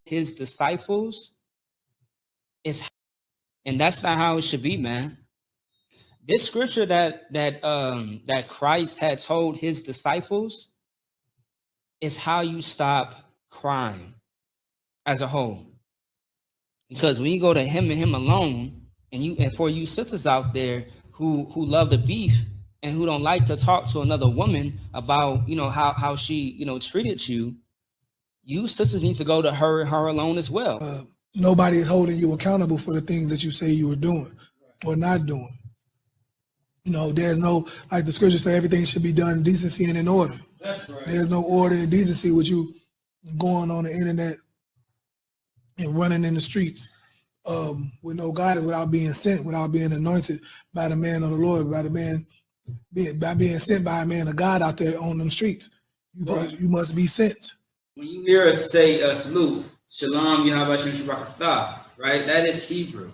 his disciples is, and that's not how it should be, man. This scripture that Christ had told his disciples is how you stop crime as a whole. Because when you go to him and him alone, and for you sisters out there who love the beef and who don't like to talk to another woman about how she treated you, you sisters need to go to her alone as well. Nobody is holding you accountable for the things that you say you were doing or not doing. There's no, like the scriptures say, everything should be done in decency and in order. That's right. There's no order and decency with you going on the internet and running in the streets with no guidance, without being sent, without being anointed by the man of the Lord, by being sent by a man of God out there on them streets. You must be sent. When you hear us say a salute, Shalom, Yahweh Shem Shabrakatah, right? That is Hebrew.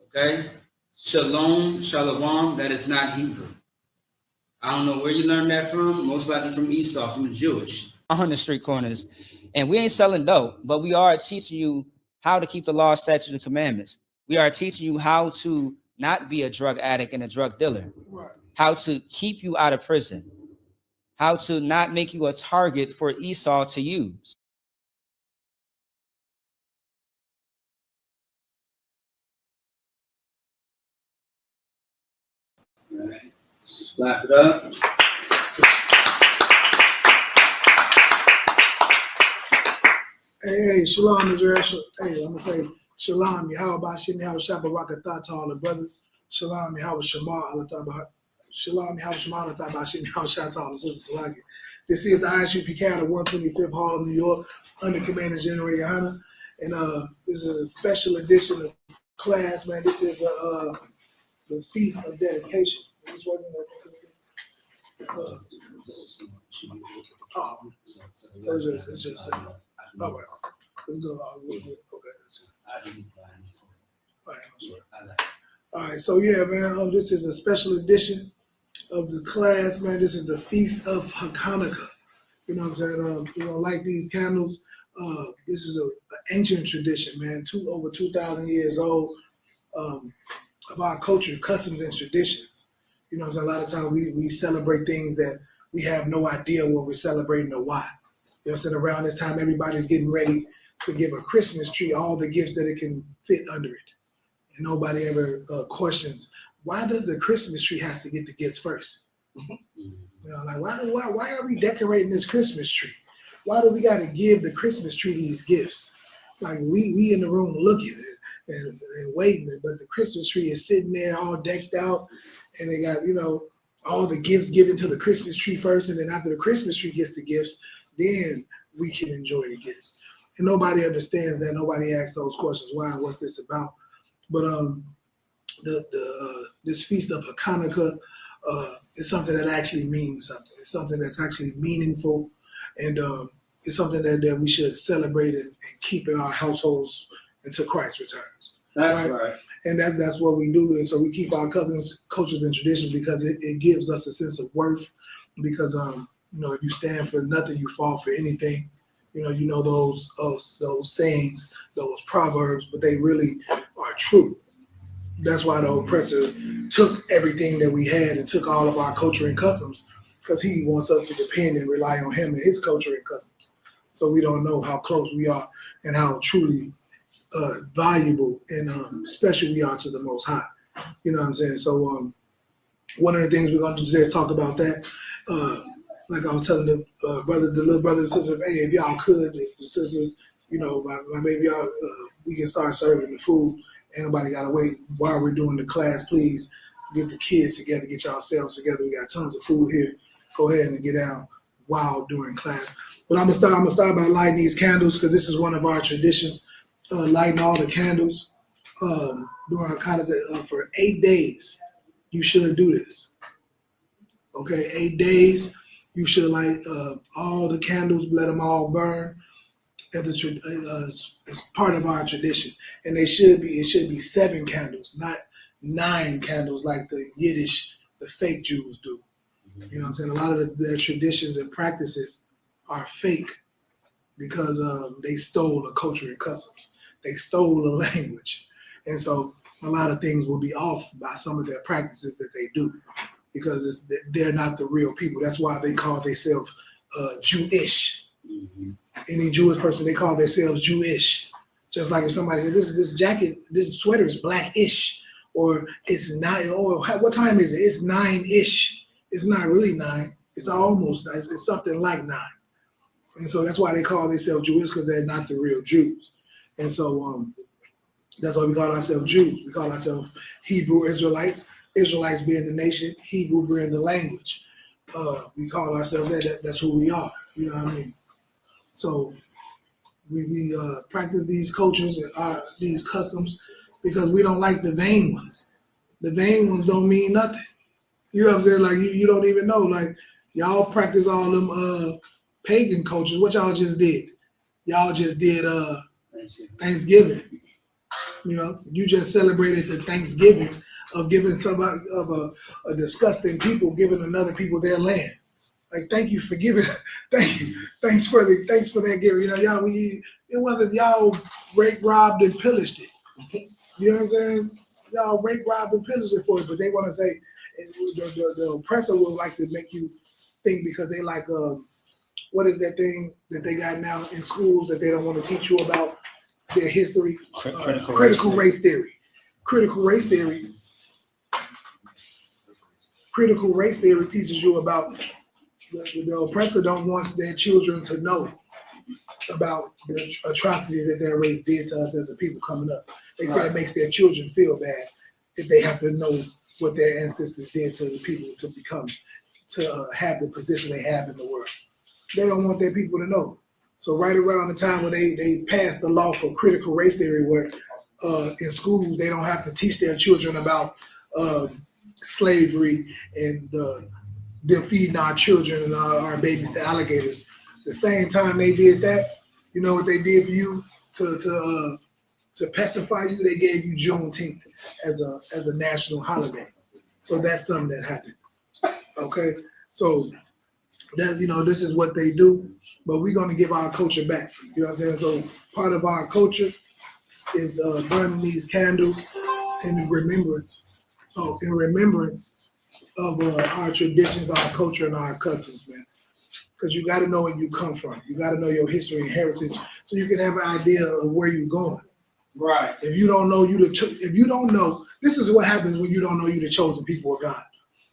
Okay? Shalom, Shalom, that is not Hebrew. I don't know where you learned that from. Most likely from Esau, from the Jewish. On the street corners. And we ain't selling dope, but we are teaching you how to keep the law, statutes, and commandments. We are teaching you how to not be a drug addict and a drug dealer. Right. How to keep you out of prison. How to not make you a target for Esau to use. All right. Slap it up. Hey, Shalom, Israel. Hey, I'm going to say Shalom, Yahweh Shem Yahweh Shabbarakatah to all the brothers. Shalom, Yahweh Shema, Shalom, Yahweh Shema, Shem Yahweh Shah to all the sisters. Like it. This is the ISUPK of 125th Hall of New York, under Commander General Hachaanakah. And this is a special edition of class, man. This is the Feast of Dedication. It's just all right. Let's go. Okay, that's it. All right, so yeah, man, this is a special edition of the class, man. This is the Feast of Hachaanakah. You know what I'm saying? Like these candles, this is an ancient tradition, man, over 2,000 years old, of our culture, customs, and traditions. You know what I'm saying? A lot of times we celebrate things that we have no idea what we're celebrating or why. You know what I'm saying? Around this time, everybody's getting ready to give a Christmas tree all the gifts that it can fit under it. And nobody ever questions, why does the Christmas tree has to get the gifts first? Like why are we decorating this Christmas tree? Why do we got to give the Christmas tree these gifts? Like we in the room looking at it and waiting, but the Christmas tree is sitting there all decked out, and they got all the gifts given to the Christmas tree first, and then after the Christmas tree gets the gifts, then we can enjoy the gifts. And nobody understands that. Nobody asks those questions. Why? What's this about? But this Feast of Hachaanakah is something that actually means something. It's something that's actually meaningful, and it's something that we should celebrate and keep in our households until Christ returns. That's right. And that's what we do. And so we keep our customs, cultures, and traditions because it gives us a sense of worth. Because if you stand for nothing, you fall for anything. Those sayings, those proverbs, but they really are true. That's why the oppressor took everything that we had and took all of our culture and customs, because he wants us to depend and rely on him and his culture and customs. So we don't know how close we are and how truly valuable and special we are to the Most High. You know what I'm saying? So one of the things we're going to do today is talk about that. Like I was telling the little brothers and sisters, hey, if y'all could, the sisters, maybe y'all, we can start serving the food. Ain't nobody got to wait while we're doing the class. Please get the kids together, get yourselves together. We got tons of food here. Go ahead and get down while during class. But I'm gonna start by lighting these candles, because this is one of our traditions. Lighting all the candles during Hachaanakah for 8 days. You should do this. Okay, 8 days. You should light all the candles, let them all burn. As part of our tradition, and it should be 7 candles, not 9 candles like the Yiddish, the fake Jews do. You know what I'm saying? A lot of their traditions and practices are fake. because they stole a culture and customs. They stole a language. And so a lot of things will be off by some of their practices that they do because they're not the real people. That's why they call themselves Jewish. Mm-hmm. Any Jewish person, they call themselves Jewish. Just like if somebody said, this jacket, this sweater is blackish, or it's 9, or what time is it? It's 9-ish. It's not really 9. It's almost 9. It's something like 9. And so that's why they call themselves Jewish, because they're not the real Jews. And so that's why we call ourselves Jews. We call ourselves Hebrew Israelites. Israelites being the nation, Hebrew being the language. We call ourselves that. That's who we are. You know what I mean? So we practice these cultures and these customs because we don't like the vain ones. The vain ones don't mean nothing. You know what I'm saying? Like you don't even know. Like y'all practice all them pagan cultures. What y'all just did? Y'all just did Thanksgiving. You know, you just celebrated the Thanksgiving of giving somebody of a disgusting people giving another people their land. Like, thank you for giving. Thank you. Thanks for that giving. You know, y'all. It wasn't y'all raped, robbed, and pillaged it. You know what I'm saying? Y'all raped, robbed, and pillaged it for it, but they want to say the oppressor will like to make you think because they like what is that thing that they got now in schools that they don't want to teach you about their history? Critical race theory. Critical race theory. Critical race theory teaches you about the oppressor don't want their children to know about the atrocity that their race did to us as a people coming up. They say it makes their children feel bad if they have to know what their ancestors did to the people to become, to have the position they have in the world. They don't want their people to know. So right around the time when they passed the law for critical race theory, where in schools they don't have to teach their children about slavery and them feeding our children and our babies to alligators. The same time they did that, you know what they did for you to pacify you? They gave you Juneteenth as a national holiday. So that's something that happened. Okay, so that this is what they do, but we're gonna give our culture back. You know what I'm saying? So part of our culture is burning these candles in remembrance. In remembrance of our traditions, our culture, and our customs, man. Because you got to know where you come from. You got to know your history and heritage, so you can have an idea of where you're going. Right. If you don't know this is what happens when you don't know you the chosen people of God.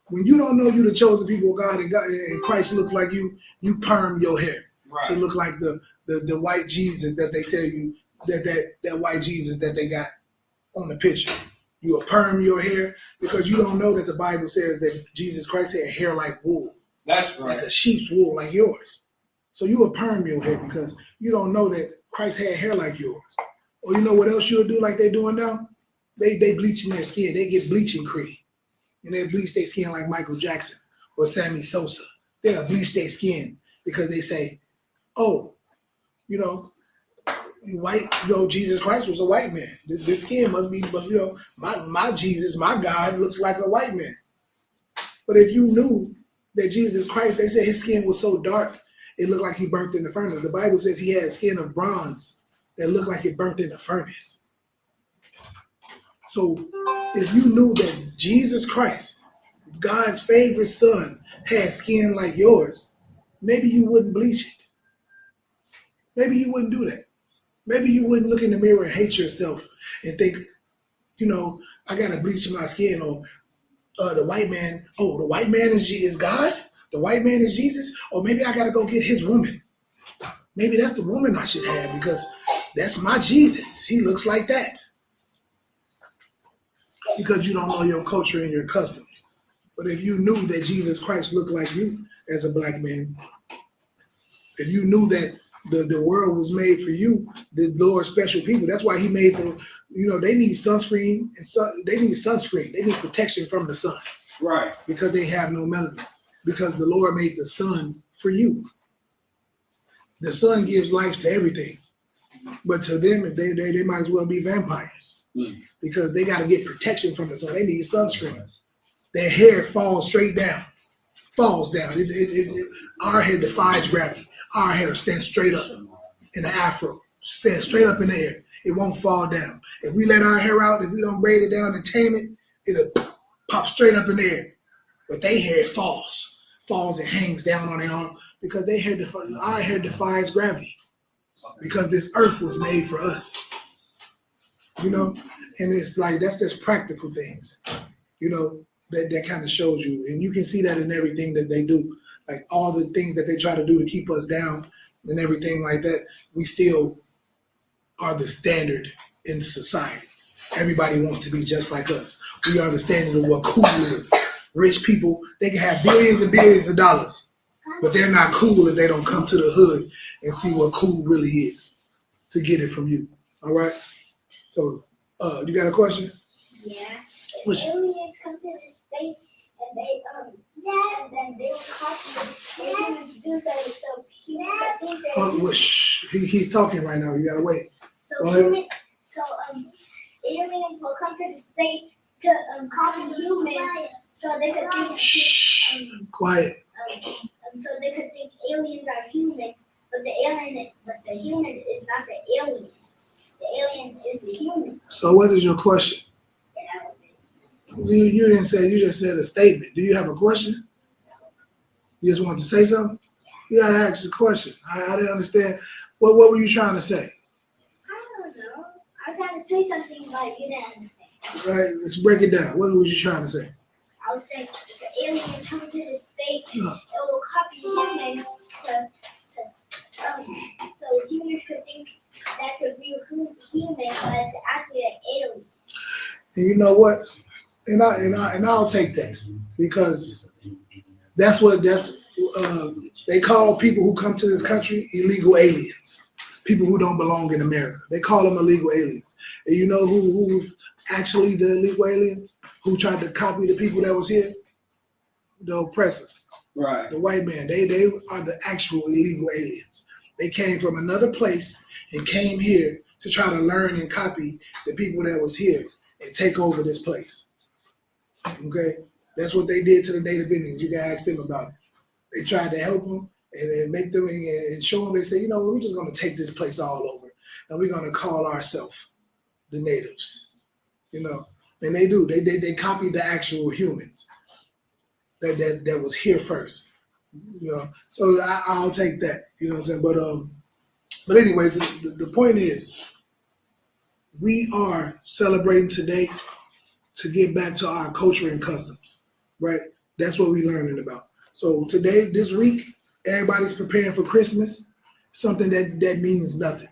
When you don't know you the chosen people of God, and Christ looks like you perm your hair to look like the white Jesus that they tell you that white Jesus that they got on the picture. You perm your hair because you don't know that the Bible says that Jesus Christ had hair like wool. That's right. Like a sheep's wool, like yours. So you perm your hair because you don't know that Christ had hair like yours. Or you know what else you'll do like they're doing now? They bleaching their skin. They get bleaching cream. And they bleach their skin like Michael Jackson or Sammy Sosa. They'll bleach their skin because they say, oh, white, Jesus Christ was a white man. This skin must be, but my Jesus, my God looks like a white man. But if you knew that Jesus Christ, they said his skin was so dark, it looked like he burnt in the furnace. The Bible says he had skin of bronze that looked like it burnt in the furnace. So if you knew that Jesus Christ, God's favorite son, had skin like yours, maybe you wouldn't bleach it. Maybe you wouldn't do that. Maybe you wouldn't look in the mirror and hate yourself and think, I gotta bleach my skin, or the white man is God? The white man is Jesus? Or maybe I gotta go get his woman. Maybe that's the woman I should have because that's my Jesus. He looks like that. Because you don't know your culture and your customs. But if you knew that Jesus Christ looked like you as a black man, if you knew that the world was made for you, the Lord's special people, that's why he made they need sunscreen they need sunscreen. They need protection from the sun. Right. Because they have no melanin. Because the Lord made the sun for you. The sun gives life to everything. But to them, they might as well be vampires. Because they got to get protection from the sun. They need sunscreen. Their hair falls straight down. Falls down. Our hair defies gravity. Our hair stands straight up. in an afro, stand straight up in the air. It won't fall down. If we let our hair out, if we don't braid it down and tame it, it'll pop straight up in the air. But their hair falls and hangs down on their arm because our hair defies gravity. Because this earth was made for us, you know, and it's like that's just practical things, you know, that kind of shows you, and you can see that in everything that they do, like all the things that they try to do to keep us down and everything like that. We still are the standard in society. Everybody wants to be just like us. We are the standard of what cool is. Rich people, they can have billions and billions of dollars, but they're not cool if they don't come to the hood and see what cool really is to get it from you. All right? So, you got a question? Yeah. If aliens come to the state and then they will copy what humans do, so humans think that. Well, he's talking right now. You gotta wait. So aliens will come to the state to copy humans, so they could think. Quiet. So they could think aliens are humans, but the human is not the alien. The alien is the human. So what is your question? You didn't say, you just said a statement. Do you have a question? You just want to say something? You gotta ask a question. I didn't understand. What were you trying to say? I don't know. I was trying to say something, but you didn't understand. Right, let's break it down. What were you trying to say? I was saying if the aliens come to the state, it will copy humans so humans could think that's a real human, but it's actually an alien. And you know what? And I'll take that because that's they call people who come to this country illegal aliens, people who don't belong in America. They call them illegal aliens. And you know who's actually the illegal aliens? Who tried to copy the people that was here? The oppressor. Right. The white man. They are the actual illegal aliens. They came from another place and came here to try to learn and copy the people that was here and take over this place. Okay? That's what they did to the Native Indians. You can ask them about it. They tried to help them and make them and show them. They said, you know, we're just going to take this place all over and we're going to call ourselves the natives. You know? And they do. They copied the actual humans that was here first. You know, so I'll take that. You know what I'm saying? But anyway, the point is, we are celebrating today to get back to our culture and customs, right? That's what we're learning about. So today, this week, everybody's preparing for Christmas, something that means nothing.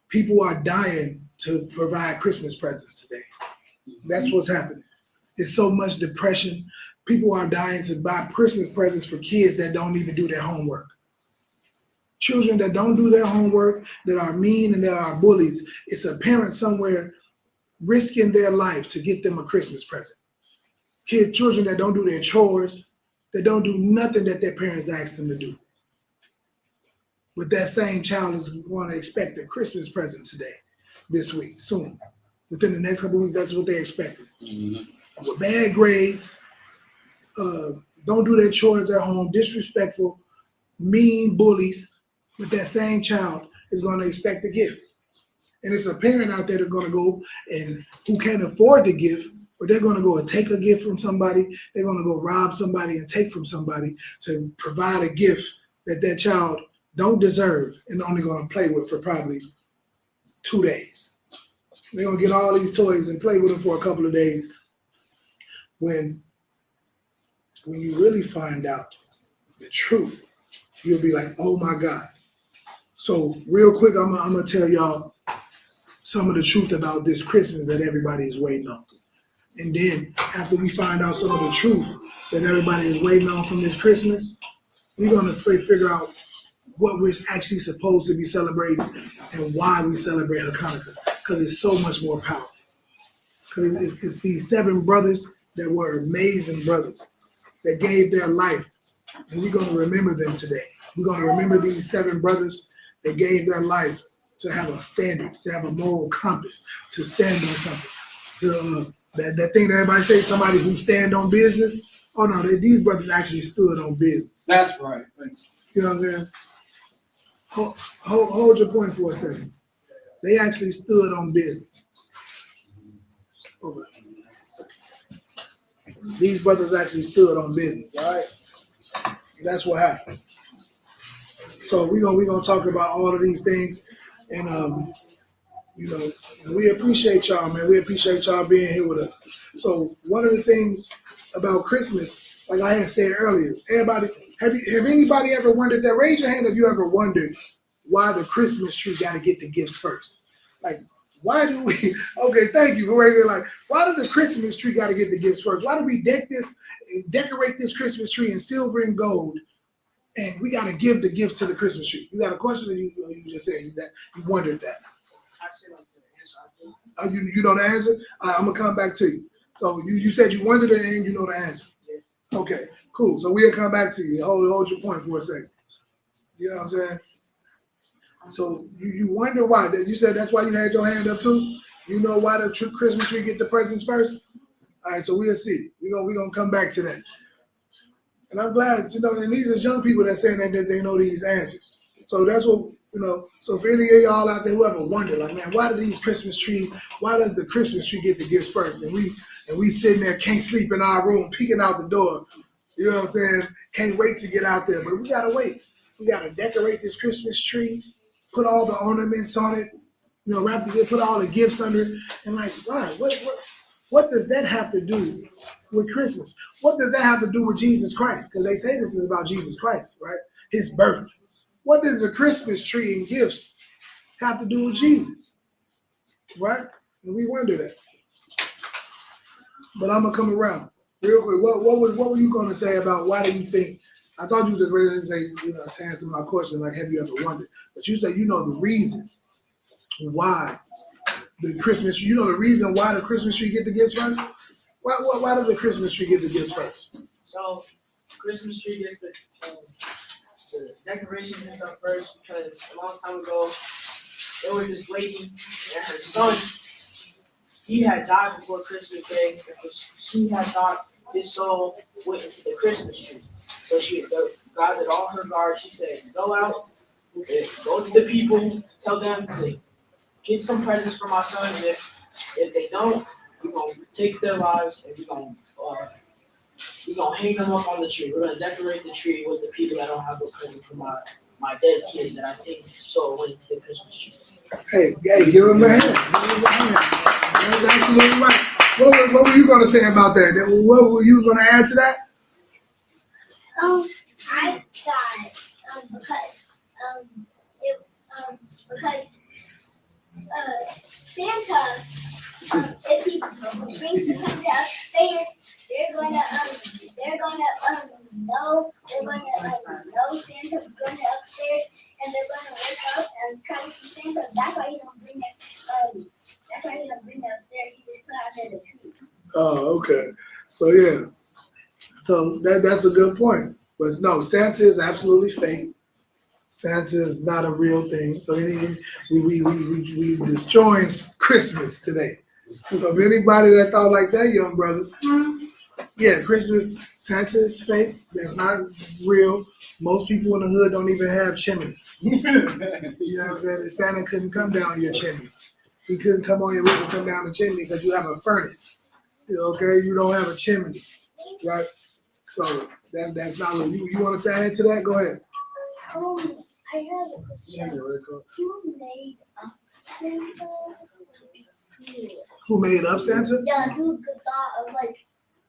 People are dying to provide Christmas presents today. That's what's happening. There's so much depression. People are dying to buy Christmas presents for kids that don't even do their homework. Children that don't do their homework, that are mean and that are bullies. It's a parent somewhere risking their life to get them a Christmas present. Children that don't do their chores, that don't do nothing that their parents ask them to do. But that same child is going to expect a Christmas present today, this week, soon. Within the next couple of weeks, that's what they're expecting. Mm-hmm. With bad grades, don't do their chores at home, disrespectful, mean bullies, but that same child is going to expect a gift. And it's a parent out there that's going to go and who can't afford the gift, but they're going to go and take a gift from somebody. They're going to go rob somebody and take from somebody to provide a gift that child don't deserve and only going to play with for probably 2 days. They're going to get all these toys and play with them for a couple of days. When you really find out the truth, you'll be like, oh my God. So real quick, I'm gonna tell y'all some of the truth about this Christmas that everybody is waiting on. And then after we find out some of the truth that everybody is waiting on from this Christmas, we're gonna figure out what we're actually supposed to be celebrating and why we celebrate Hachaanakah, because it's so much more powerful. Because it's these 7 brothers that were amazing brothers that gave their life, and we're going to remember them today. We're going to remember these 7 brothers that gave their life to have a standard, to have a moral compass, to stand on something. That thing that everybody says, somebody who stand on business. Oh no, these brothers actually stood on business. That's right. You know what I'm saying? Hold your point for a second. They actually stood on business. Okay. These brothers actually stood on business, all right? That's what happened. So we're gonna talk about all of these things, and we appreciate y'all, man. We appreciate y'all being here with us. So one of the things about Christmas, like I had said earlier, everybody, have anybody ever wondered that? Raise your hand if you ever wondered why the Christmas tree got to get the gifts first. Like, why do we? Okay, thank you for raising. Like, why did the Christmas tree got to get the gifts first? Why do we decorate this Christmas tree in silver and gold, and we got to give the gifts to the Christmas tree? You got a question, or you just said that you wondered that? You know the answer? I'm gonna come back to you. So you said you wondered it and you know the answer. Okay, cool. So we'll come back to you. Hold your point for a second. You know what I'm saying? So you wonder why? You said that's why you had your hand up too. You know why the Christmas tree get the presents first? All right, so we'll see. We're gonna come back to that. And I'm glad, and these are young people that saying that they know these answers. So that's what, so for any of y'all out there who ever wonder, like, man, why does the Christmas tree get the gifts first? And we sitting there, can't sleep in our room, peeking out the door. You know what I'm saying? Can't wait to get out there, but we gotta wait. We gotta decorate this Christmas tree, put all the ornaments on it, put all the gifts under it. And like, why? What does that have to do with Christmas? What does that have to do with Jesus Christ? Because they say this is about Jesus Christ, right? His birth. What does the Christmas tree and gifts have to do with Jesus? Right? And we wonder that. But I'm gonna come around real quick. What were you gonna say about why do you think? I thought you were just ready to say, to answer my question, like, have you ever wondered? But you say the reason why the Christmas, the reason why the Christmas tree get the gifts first? Why did the Christmas tree get the gifts first? So, Christmas tree gets the decorations and stuff first because a long time ago, there was this lady and her son, he had died before Christmas Day, and she had thought his soul went into the Christmas tree. So she gathered all her guards. She said, go out, go to the people, tell them to get some presents for my son. And if they don't, we're going to take their lives and we're going to hang them up on the tree. We're going to decorate the tree with the people that don't have a present for my dead kid that I think soul went into the Christmas tree. Hey, give him a hand. That's absolutely right. What were you going to say about that? What were you going to add to that? I thought because Santa, if he brings the present upstairs, they're gonna know Santa's going upstairs, and they're gonna wake up and try to see Santa. That's why he don't bring it. That's why he don't bring it upstairs. He just put out there the tree. Oh, okay. So yeah. So that's a good point. But no, Santa is absolutely fake. Santa is not a real thing. So we destroying Christmas today. So if anybody that thought like that, young brother, yeah, Christmas, Santa is fake. That's not real. Most people in the hood don't even have chimneys. You know what I'm saying? Santa couldn't come down your chimney. He couldn't come on your roof and come down the chimney because you have a furnace. Okay, you don't have a chimney, right? So that's not real. You wanted to add to that? Go ahead. I have a question. Who made up Santa? Who made up Santa? Yeah, who thought of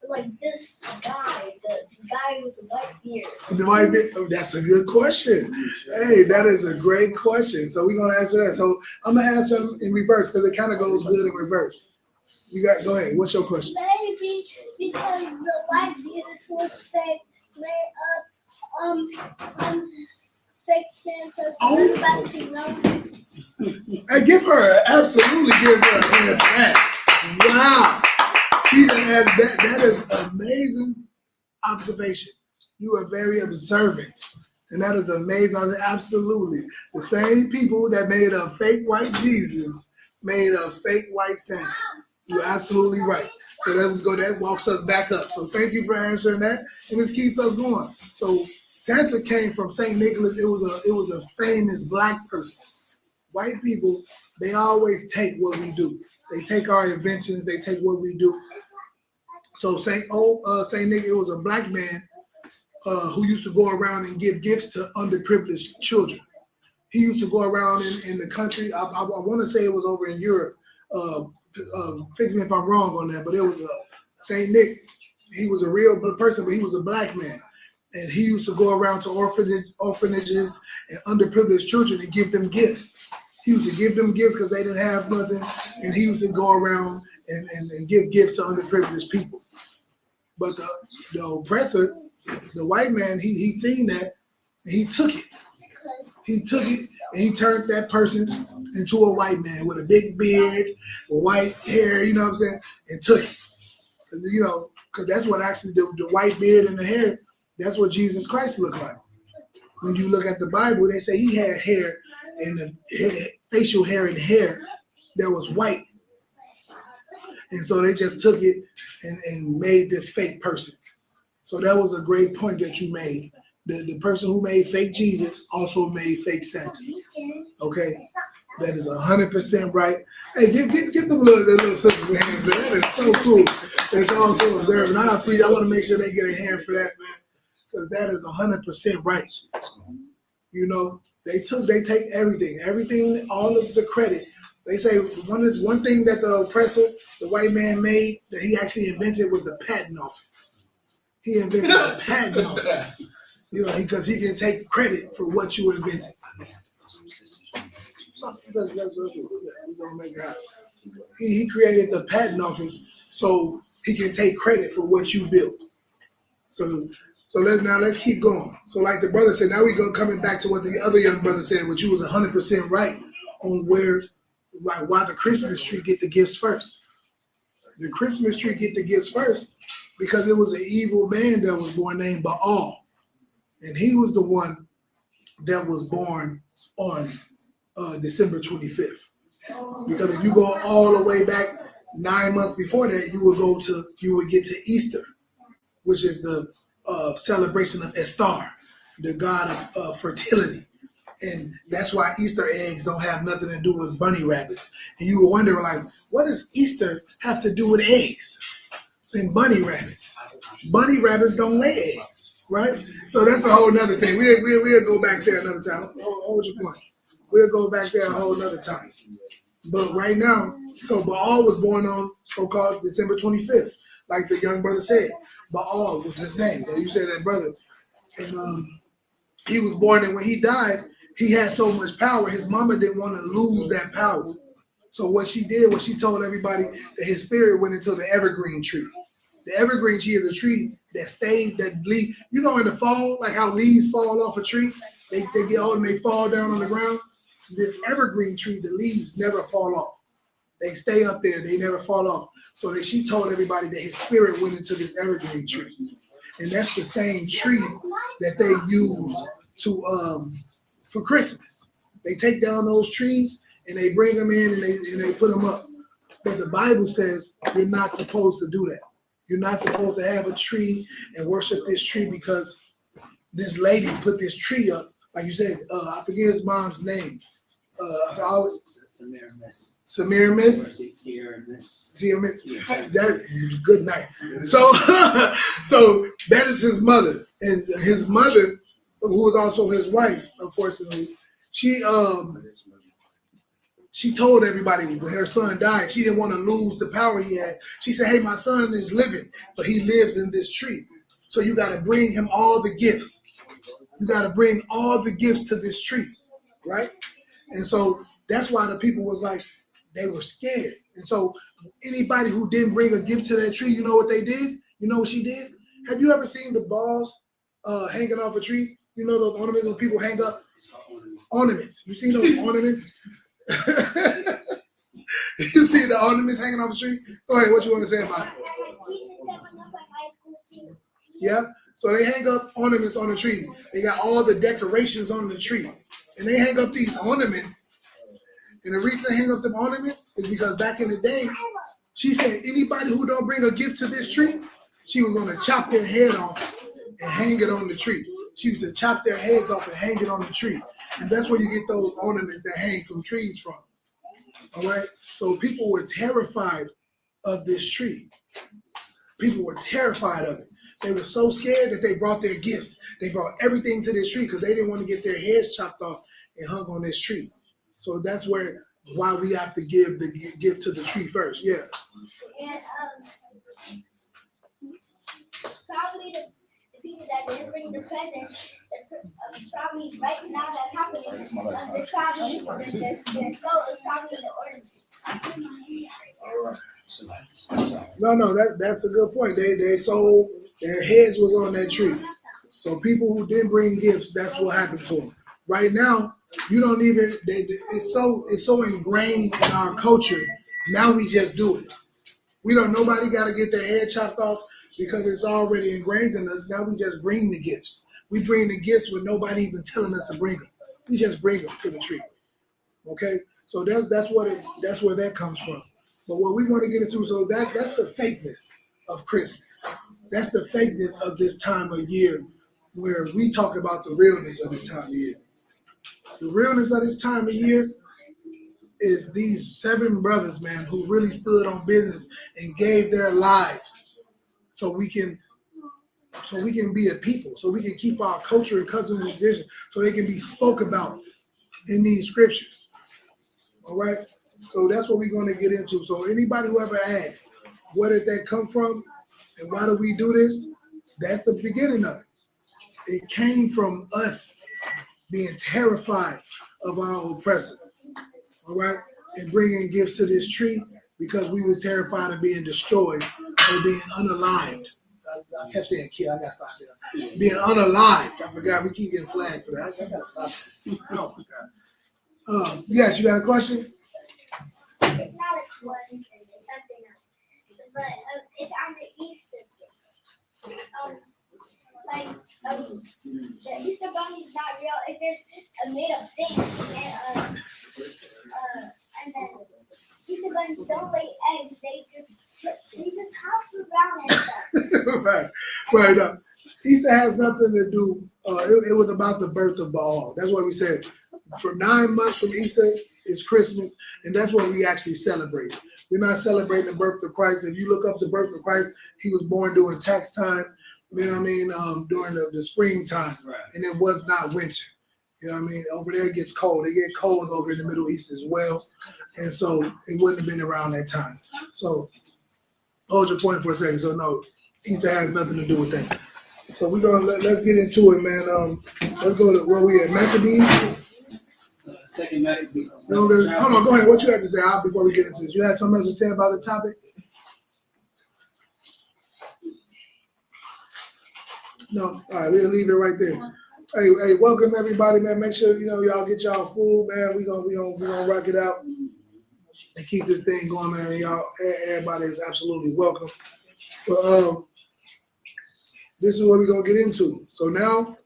like this guy, the guy with the white beard? The white beard. Oh, that's a good question. Hey, that is a great question. So we're gonna answer that. So I'm gonna answer them in reverse because it kind of goes good in reverse. Go ahead. What's your question? Maybe because the white beard was fake, made up fake Santa. Oh. Hey, absolutely give her a hand for that. Wow. She has that is amazing observation. You are very observant. And that is amazing. Absolutely. The same people that made a fake white Jesus made a fake white Santa. You're absolutely right. So that walks us back up. So thank you for answering that. And this keeps us going. So Santa came from St. Nicholas. It was a famous black person. White people, they always take what we do. They take our inventions. They take what we do. So St. Nick, it was a black man who used to go around and give gifts to underprivileged children. He used to go around in the country. I want to say it was over in Europe. Fix me if I'm wrong on that, but it was St. Nick. He was a real good person, but he was a black man. And he used to go around to orphanages and underprivileged children and give them gifts. He used to give them gifts because they didn't have nothing. And he used to go around and give gifts to underprivileged people. But the oppressor, the white man, he seen that and he took it. He took it and he turned that person into a white man with a big beard, with white hair, you know what I'm saying, and took it. You know, because that's what actually the white beard and the hair, that's what Jesus Christ looked like. When you look at the Bible, they say he had hair and facial hair and hair that was white. And so they just took it and made this fake person. So that was a great point that you made. The person who made fake Jesus also made fake Santa. Okay? That is 100% right. Hey, give them little sisters a hand for that. That is so cool. That's also observing. I want to make sure they get a hand for that, man. Because that is 100% right. You know, they take everything, all of the credit. They say one thing that the oppressor, the white man made that he actually invented was the patent office. He invented a patent office. You know, because he can take credit for what you invented. Let's do it. We're gonna make it happen. He created the patent office so he can take credit for what you built. So let's keep going. So like the brother said, now we're gonna coming back to what the other young brother said, which you was 100% right on why the Christmas tree get the gifts first. The Christmas tree get the gifts first because it was an evil man that was born named Baal. And he was the one that was born on December 25th. Because if you go all the way back 9 months before that, you would get to Easter, which is the celebration of Estar, the god of fertility. And that's why Easter eggs don't have nothing to do with bunny rabbits. And you were wondering, like, what does Easter have to do with eggs and bunny rabbits? Bunny rabbits don't lay eggs, right? So that's a whole nother thing. We'll go back there another time. Hold your point. We'll go back there a whole nother time. But right now, so Baal was born on so-called December 25th, like the young brother said. Baal was his name. You said that, brother. And he was born, and when he died, he had so much power, his mama didn't want to lose that power. So what she did was she told everybody that his spirit went into the evergreen tree. The evergreen tree is a tree that stays, that leaf. You know, in the fall, like how leaves fall off a tree, they get old and they fall down on the ground. This evergreen tree, the leaves never fall off. They stay up there. They never fall off. So she told everybody that his spirit went into this evergreen tree. And that's the same tree that they use for Christmas. They take down those trees and they bring them in and they put them up. But the Bible says you're not supposed to do that. You're not supposed to have a tree and worship this tree because this lady put this tree up. Like you said, I forget his mom's name. Semiramis. That good night. So that is his mother, and his mother, who was also his wife, unfortunately, she told everybody when her son died, she didn't want to lose the power he had. She said, "Hey, my son is living, but he lives in this tree. So you got to bring him all the gifts. You got to bring all the gifts to this tree, right?" And so that's why the people was like, they were scared. And so anybody who didn't bring a gift to that tree, you know what they did? You know what she did? Have you ever seen the balls hanging off a tree? You know those ornaments when people hang up? Ornaments. You see those ornaments? You see the ornaments hanging off the tree? Go ahead, what you want to say about it? Yeah. So they hang up ornaments on the tree. They got all the decorations on the tree. And they hang up these ornaments. And the reason they hang up them ornaments is because back in the day, she said anybody who don't bring a gift to this tree, she was going to chop their head off and hang it on the tree. She used to chop their heads off and hang it on the tree. And that's where you get those ornaments that hang from trees from. All right? So people were terrified of this tree. People were terrified of it. They were so scared that they brought their gifts. They brought everything to this tree because they didn't want to get their heads chopped off and hung on this tree. So that's why we have to give the gift to the tree first. Yeah. And probably the people that didn't bring the presents, probably right now that's happening. There's probably their soul is probably in the ornament. No, that's a good point. They sold, their heads was on that tree. So people who didn't bring gifts, that's what happened to them. Right now, you don't even. It's so ingrained in our culture. Now we just do it. We don't. Nobody got to get their head chopped off because it's already ingrained in us. Now we just bring the gifts. We bring the gifts with nobody even telling us to bring them. We just bring them to the tree. Okay, so that's where that comes from. But what we want to get into, so that's the fakeness of Christmas. That's the fakeness of this time of year, where we talk about the realness of this time of year. The realness of this time of year is these 7 brothers, man, who really stood on business and gave their lives so we can be a people, so we can keep our culture and customs and tradition, so they can be spoke about in these scriptures. All right? So that's what we're going to get into. So anybody who ever asks, where did that come from and why do we do this? That's the beginning of it. It came from us being terrified of our oppressor, all right, and bringing gifts to this tree because we was terrified of being destroyed or being unalived. I kept saying kid, I gotta stop saying that. Being unalived. I forgot, we keep getting flagged for that. I gotta stop. Oh my God. Yes, you got a question? It's not a question, it's something else. But it's on the Easter gift. The Easter bunny is not real. It's just a made up thing. And then Easter bunnies don't lay eggs. They just hop around and stuff. Right. Easter has nothing to do. It was about the birth of Baal. That's what we said. For 9 months from Easter, it's Christmas, and that's what we actually celebrate. We're not celebrating the birth of Christ. If you look up the birth of Christ, he was born during tax time. You know what I mean? During the springtime, right. And it was not winter. You know what I mean? Over there it gets cold. It get cold over in the Middle East as well, and so it wouldn't have been around that time. So hold your point for a second. So no, Easter has nothing to do with that. So we're gonna let's get into it, man. Let's go to where we at, Maccabees. Second Maccabees. No, hold on, go ahead. What you have to say before we get into this? You had something else to say about the topic? No, all right, we'll leave it right there. Hey, welcome everybody, man. Make sure y'all get y'all food, man. We gonna rock it out and keep this thing going, man. Y'all, everybody is absolutely welcome. But this is what we're gonna get into. So now,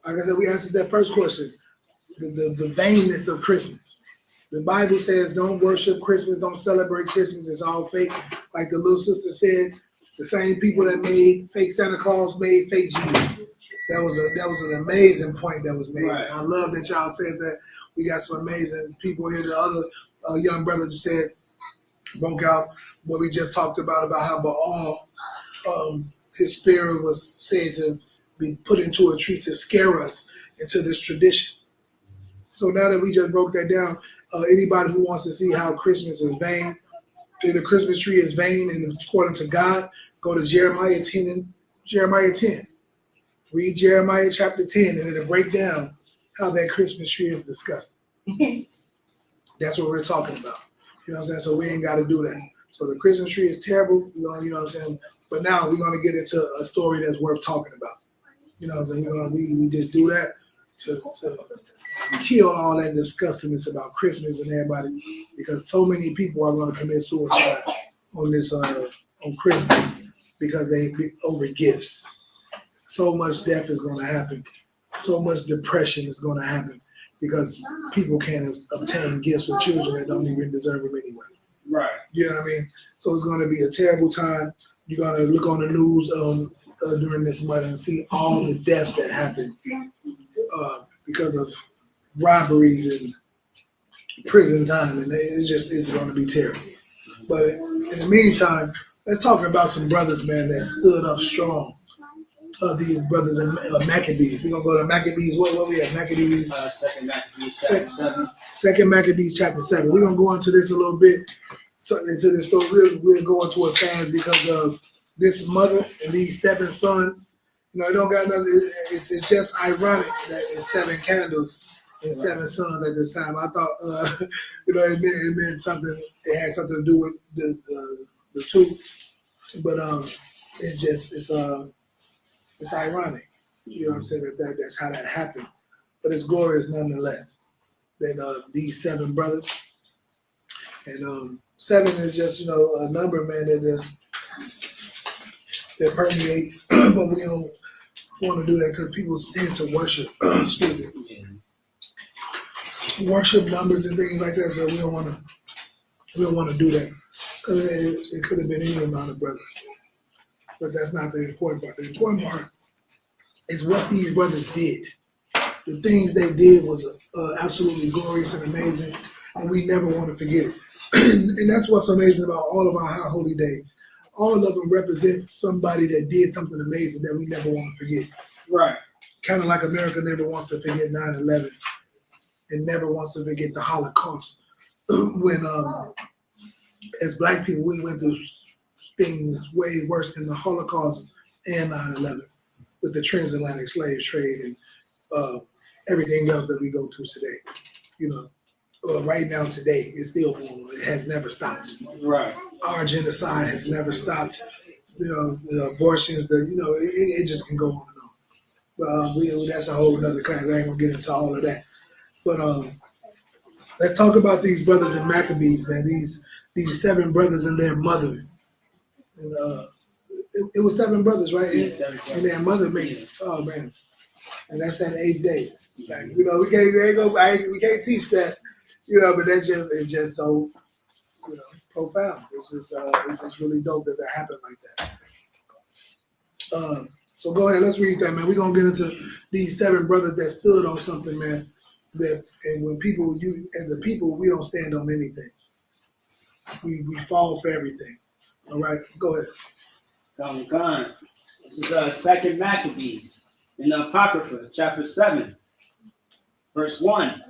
like I said, we answered that first question, the vainness of Christmas. The Bible says, don't worship Christmas, don't celebrate Christmas. It's all fake. Like the little sister said, the same people that made fake Santa Claus made fake Jesus. That was an amazing point that was made. Right. I love that y'all said that. We got some amazing people here. The other young brother just said, broke out what we just talked about how Baal, his spirit was said to be put into a tree to scare us into this tradition. So now that we just broke that down, anybody who wants to see how Christmas is vain, and the Christmas tree is vain and according to God, go to Jeremiah 10. Read Jeremiah chapter 10 and it'll break down how that Christmas tree is disgusting. That's what we're talking about. You know what I'm saying? So we ain't got to do that. So the Christmas tree is terrible, you know what I'm saying? But now we're going to get into a story that's worth talking about. You know what I'm saying? We just do that to kill all that disgustingness about Christmas and everybody, because so many people are going to commit suicide on this on Christmas because they over gifts. So much death is going to happen. So much depression is going to happen because people can't obtain gifts for children that don't even deserve them anyway. Right. You know what I mean? So it's going to be a terrible time. You're going to look on the news during this month and see all the deaths that happen because of robberies and prison time, and it's going to be terrible. But in the meantime, let's talk about some brothers, man, that stood up strong. These brothers in Maccabees. We're gonna go to Maccabees. What we have? Maccabees. Second Maccabees chapter 7. Second Maccabees chapter 7. We're gonna go into this a little bit. So into this story, we'll go into it fast because of this mother and these 7 sons. You know, it don't got nothing. It's just ironic that it's 7 candles and 7 sons at this time. I thought, you know, it meant something. It had something to do with the two, but it's ironic. You know what I'm saying? That's how that happened. But it's glorious nonetheless. That these 7 brothers, and 7 is just, you know, a number, man, that permeates. But we don't want to do that because people tend to worship. Excuse me. Worship numbers and things like that. So we don't want to do that because it could have been any amount of brothers. But that's not the important part. The important part is what these brothers did. The things they did was absolutely glorious and amazing, and we never want to forget it. And that's what's amazing about all of our high holy days. All of them represent somebody that did something amazing that we never want to forget. Right. Kind of like America never wants to forget 9/11 and never wants to forget the Holocaust. When, as Black people, we went through things way worse than the Holocaust and 9/11 with the transatlantic slave trade and everything else that we go through today. You know, right now today, it's still going on. It has never stopped. Right. Our genocide has never stopped. You know, the abortions, it just can go on and on. That's a whole nother class. I ain't gonna get into all of that. But let's talk about these brothers in Maccabees, man. These 7 brothers and their mother. And it was 7 brothers, right? And their mother makes it. Oh man. And that's that 8th day. Like, you know, we can't teach that, you know, but it's just so, you know, profound. It's just really dope that happened like that. So go ahead, let's read that, man. We're gonna get into these 7 brothers that stood on something, man. And when people, as a people, we don't stand on anything. We fall for everything. All right, go ahead. Hachaanakah. This is Second Maccabees in the Apocrypha, chapter 7, verse 1.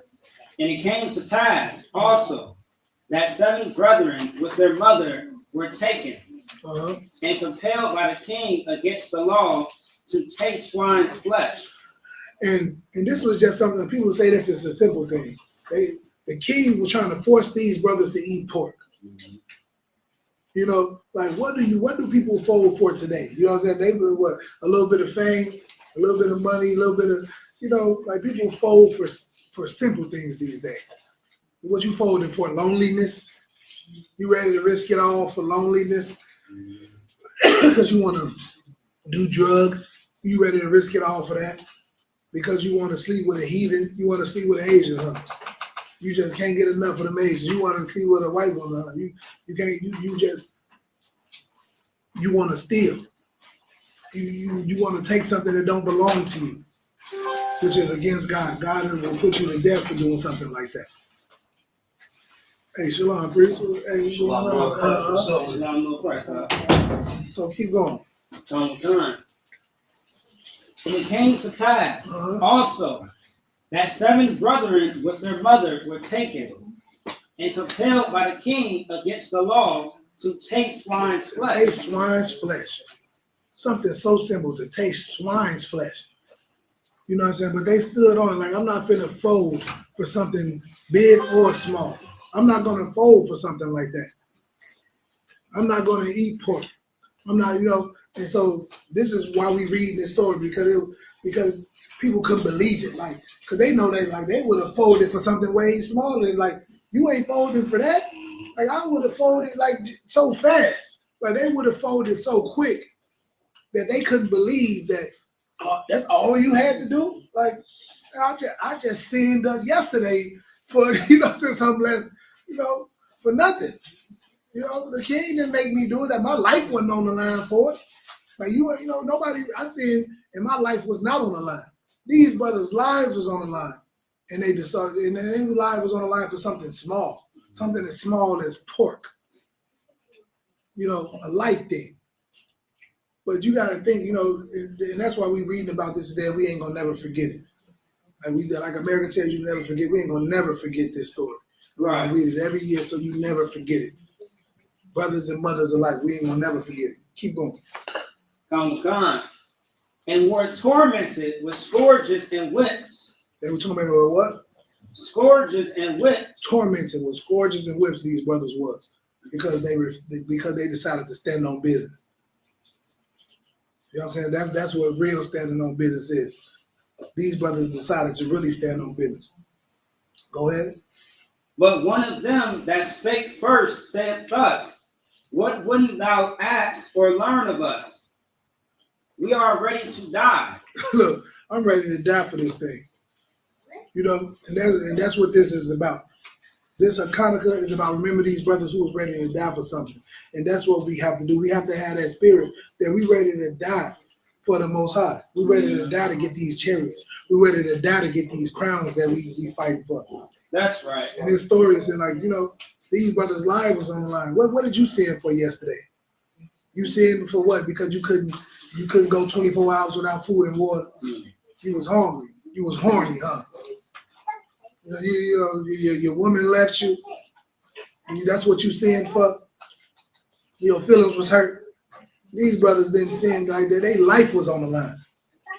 And it came to pass also that 7 brethren with their mother were taken and compelled by the king against the law to take swine's flesh. And this was just something people say this is a simple thing. The king was trying to force these brothers to eat pork. Mm-hmm. You know, like what do people fold for today? You know what I'm saying? They were what, a little bit of fame, a little bit of money, a little bit of, you know, like people fold for simple things these days. What you folding for? Loneliness? You ready to risk it all for loneliness? Because you want to do drugs? You ready to risk it all for that? Because you want to sleep with a heathen? You want to sleep with an Asian, huh? You just can't get enough of them Asians. You want to sleep with a white woman, huh? You can't. You want to steal. You want to take something that don't belong to you, which is against God. God will put you to death for doing something like that. Hey, shalom, priest. Hey, what's going on? So keep going. And it came to pass also that 7 brethren with their mother were taken and compelled by the king against the law to taste swine's flesh. To taste swine's flesh. Something so simple, to taste swine's flesh. You know what I'm saying? But they stood on it like, I'm not finna fold for something big or small. I'm not gonna fold for something like that. I'm not gonna eat pork. I'm not, you know. And so this is why we read this story, because people couldn't believe it, like, because they know that they would have folded for something way smaller. Like, you ain't folding for that. Like, I would have folded like so fast. Like, they would have folded so quick that they couldn't believe that that's all you had to do. Like, I just sinned yesterday for something less, for nothing. The king didn't make me do it. That my life wasn't on the line for it. Like nobody I sinned and my life was not on the line. These brothers' lives was on the line, and they decided, and their life was on the line for something small, something as small as pork. You know, a light thing. But you got to think, you know, and that's why we reading about this today. We ain't gonna never forget it. Like America tells you, never forget. We ain't gonna never forget this story. Right. I read it every year, so you never forget it. Brothers and mothers alike, we ain't gonna never forget it. Keep going. Hachaanakah. And were tormented with scourges and whips. They were tormented with what? Scourges and whips. Tormented with scourges and whips. These brothers was because they decided to stand on business. You know what I'm saying? That's what real standing on business is. These brothers decided to really stand on business. Go ahead. But one of them that spake first said thus, what wouldn't thou ask or learn of us? We are ready to die. Look, I'm ready to die for this thing. You know, and that's what this is about. This Hachaanakah is about remember these brothers who was ready to die for something. And that's what we have to do. We have to have that spirit that we ready to die for the Most High. We ready to die to get these chariots. We ready to die to get these crowns that we fighting for. That's right. And his story is like, you know, these brothers' lives was on the line. What did you sin for yesterday? You sinned for what? Because you couldn't go 24 hours without food and water. You was hungry. You was horny, huh? You know, your woman left you. That's what you sinned for. Your feelings was hurt. These brothers didn't sin like that. Their life was on the line.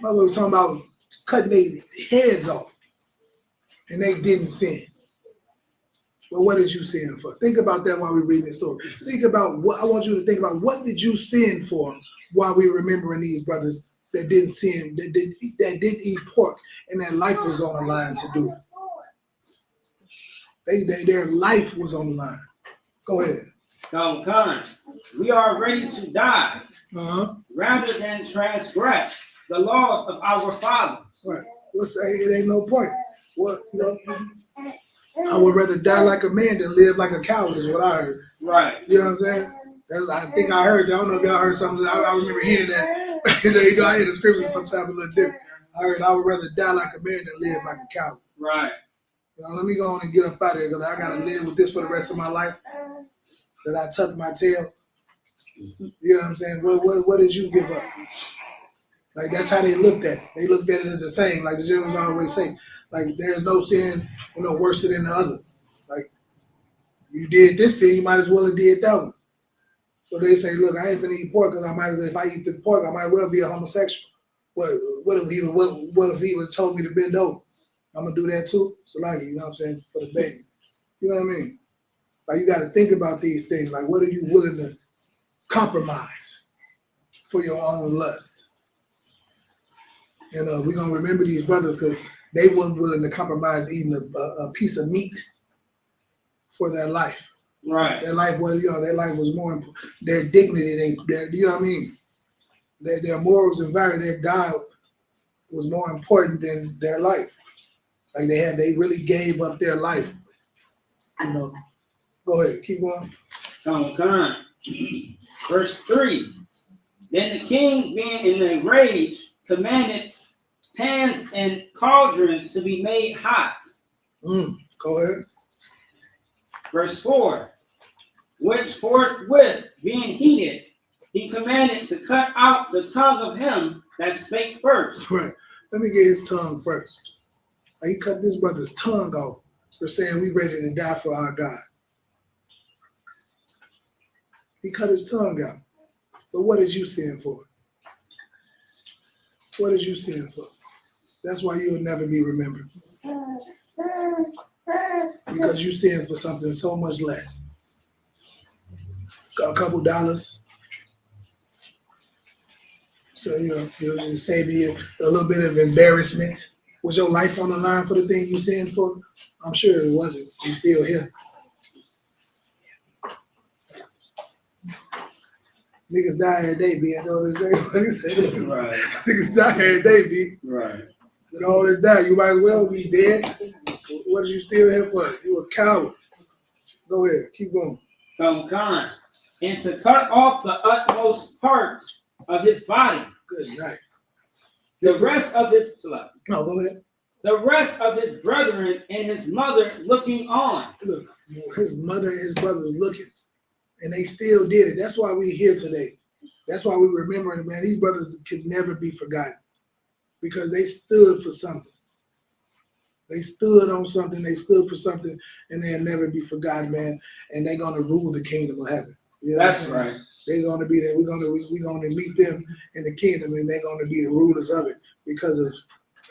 Mother was talking about cutting their heads off. And they didn't sin. But what did you sin for? Think about that while we're reading this story. Think about what I want you to think about. What did you sin for while we're remembering these brothers that didn't sin, that did eat pork, and their life was on the line to do it. Their life was on the line. Go ahead. Hachaanakah. We are ready to die rather than transgress the laws of our fathers. Right. It ain't no point. What, you know, I would rather die like a man than live like a coward is what I heard. Right. You know what I'm saying? I think I heard that. I don't know if y'all heard something. I remember hearing that. You know, I hear the scriptures sometimes a little different. I heard I would rather die like a man than live like a coward. Right. You know, let me go on and get up out of here because I got to live with this for the rest of my life. That I tuck my tail. You know what I'm saying? What did you give up? Like, that's how they looked at it. They looked at it as the same. Like the generals always say, like, there's no sin, you know, worse than the other. Like, you did this sin, you might as well have did that one. So they say, look, I ain't finna eat pork because if I eat this pork, I might well be a homosexual. What if he would have told me to bend over? I'm gonna do that too. So like, you know what I'm saying, for the baby. You know what I mean? Like, you got to think about these things. Like, what are you willing to compromise for your own lust? And we're going to remember these brothers because they weren't willing to compromise eating a piece of meat for their life. Right. Their life was, you know, their life was more important. Their dignity, you know what I mean? Their morals and value, their God was more important than their life. Like, they really gave up their life, you know. Go ahead, keep going. Hachaanakah. Verse 3. Then the king, being in a rage, commanded pans and cauldrons to be made hot. Go ahead. Verse 4. Which forthwith, being heated, he commanded to cut out the tongue of him that spake first. Right. Let me get his tongue first. Like, he cut this brother's tongue off for saying we ready to die for our God. He cut his tongue out. But what did you sin for? What did you sin for? That's why you'll never be remembered. Because you sinned for something so much less. A couple dollars. So, you know, it'll save you a little bit of embarrassment. Was your life on the line for the thing you sinned for? I'm sure it wasn't. You're still here. Niggas die every day, B. I know what they say. Right. Niggas die every day, B. Right. You go on and die. You might as well be dead. What are you still here for? You a coward. Go ahead. Keep going. Hachaanakah. And to cut off the utmost parts of his body. Good night. The rest of his no, go ahead. The rest of his brethren and his mother looking on. Look, his mother and his brothers looking, and they still did it. That's why we're here today. That's why we remember it, man. These brothers can never be forgotten because they stood for something. They stood on something. They stood for something, and they'll never be forgotten, man. And they're gonna rule the kingdom of heaven. You know That's right. They're gonna be there. We're gonna meet them in the kingdom, and they're gonna be the rulers of it because of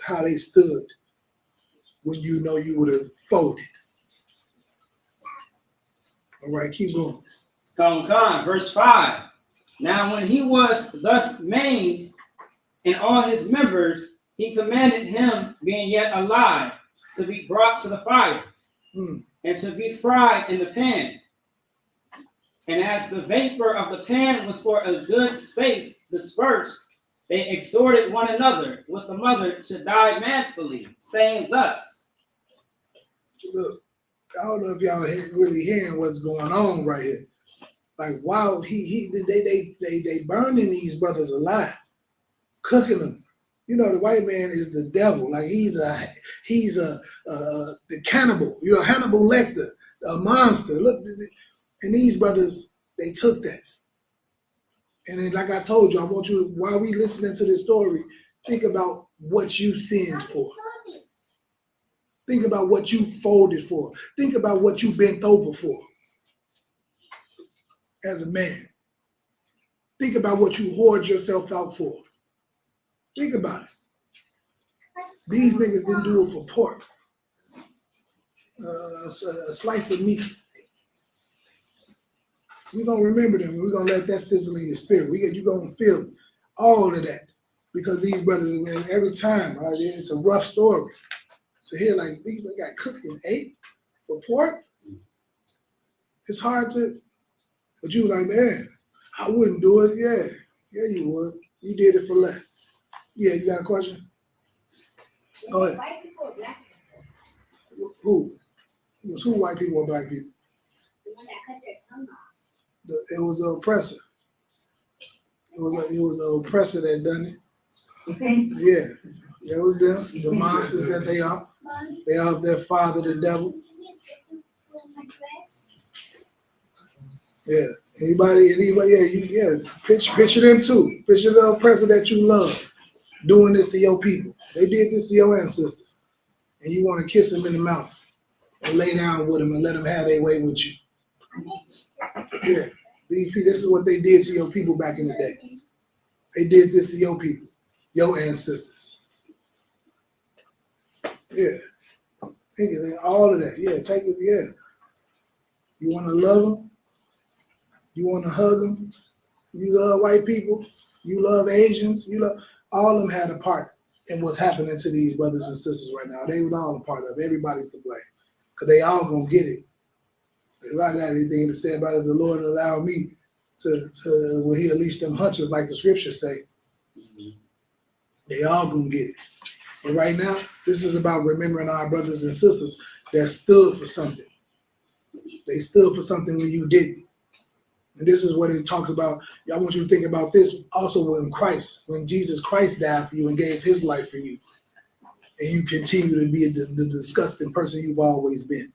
how they stood when you know you would have folded. All right, keep going. Verse 5. Now when he was thus maimed in all his members, he commanded him, being yet alive, to be brought to the fire, and to be fried in the pan. And as the vapor of the pan was for a good space dispersed, they exhorted one another with the mother to die manfully, saying thus. Look, I don't know if y'all really hearing what's going on right here. Like, wow, they burning these brothers alive, cooking them. You know, the white man is the devil. Like he's the cannibal. You know, Hannibal Lecter, a monster. Look, and these brothers, they took that. And then, like I told you, I want you, while we listening to this story, think about what you sinned for. Think about what you folded for. Think about what you bent over for as a man. Think about what you hoard yourself out for. Think about it. These niggas didn't do it for pork. A slice of meat. We're going to remember them. We're going to let that sizzle in your spirit. You're going to feel all of that. Because these brothers, man, every time, it's a rough story. To hear like these got cooked and ate for pork, it's hard to, but you like, man, I wouldn't do it. Yeah, you would. You did it for less. Yeah, you got a question? Go ahead. White people or black people? Who? It was who, white people or black people? The one that cut their tongue off. It was the oppressor. It was the oppressor that done it. Yeah, it was them, the monsters that they are. They are their father, the devil. Yeah. Anybody, picture them too. Picture the oppressor that you love doing this to your people. They did this to your ancestors. And you want to kiss them in the mouth and lay down with them and let them have their way with you. Yeah. These people, this is what they did to your people back in the day. They did this to your people, your ancestors. Yeah. All of that. Yeah, take it. Yeah. You want to love them? You want to hug them? You love white people? You love Asians? You love all of them had a part in what's happening to these brothers and sisters right now. They was all a part of it. Everybody's to blame. Because they all gonna get it. If I got anything to say about it, the Lord allow me to when he unleash them hunches like the scriptures say. They all gonna get it. But right now, this is about remembering our brothers and sisters that stood for something. They stood for something when you didn't. And this is what it talks about. I want you to think about this also when Jesus Christ died for you and gave his life for you. And you continue to be the disgusting person you've always been.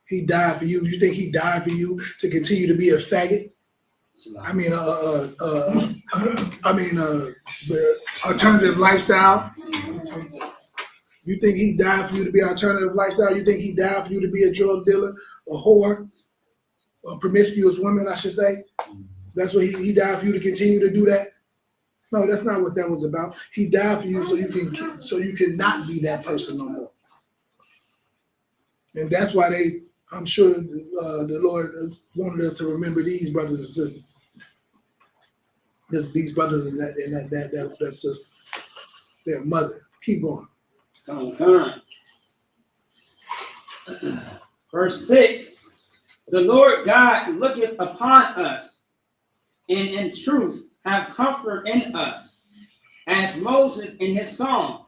He died for you. You think he died for you to continue to be a faggot? The alternative lifestyle. You think he died for you to be alternative lifestyle? You think he died for you to be a drug dealer, a whore, a promiscuous woman, I should say? That's what he died for you to continue to do that? No, that's not what that was about. He died for you so you can not be that person no more. And that's why I'm sure the Lord wanted us to remember these brothers and sisters. These brothers and that sister, their mother. Keep going. Come on. Verse 6. The Lord God looketh upon us, and in truth have comfort in us, as Moses in his song,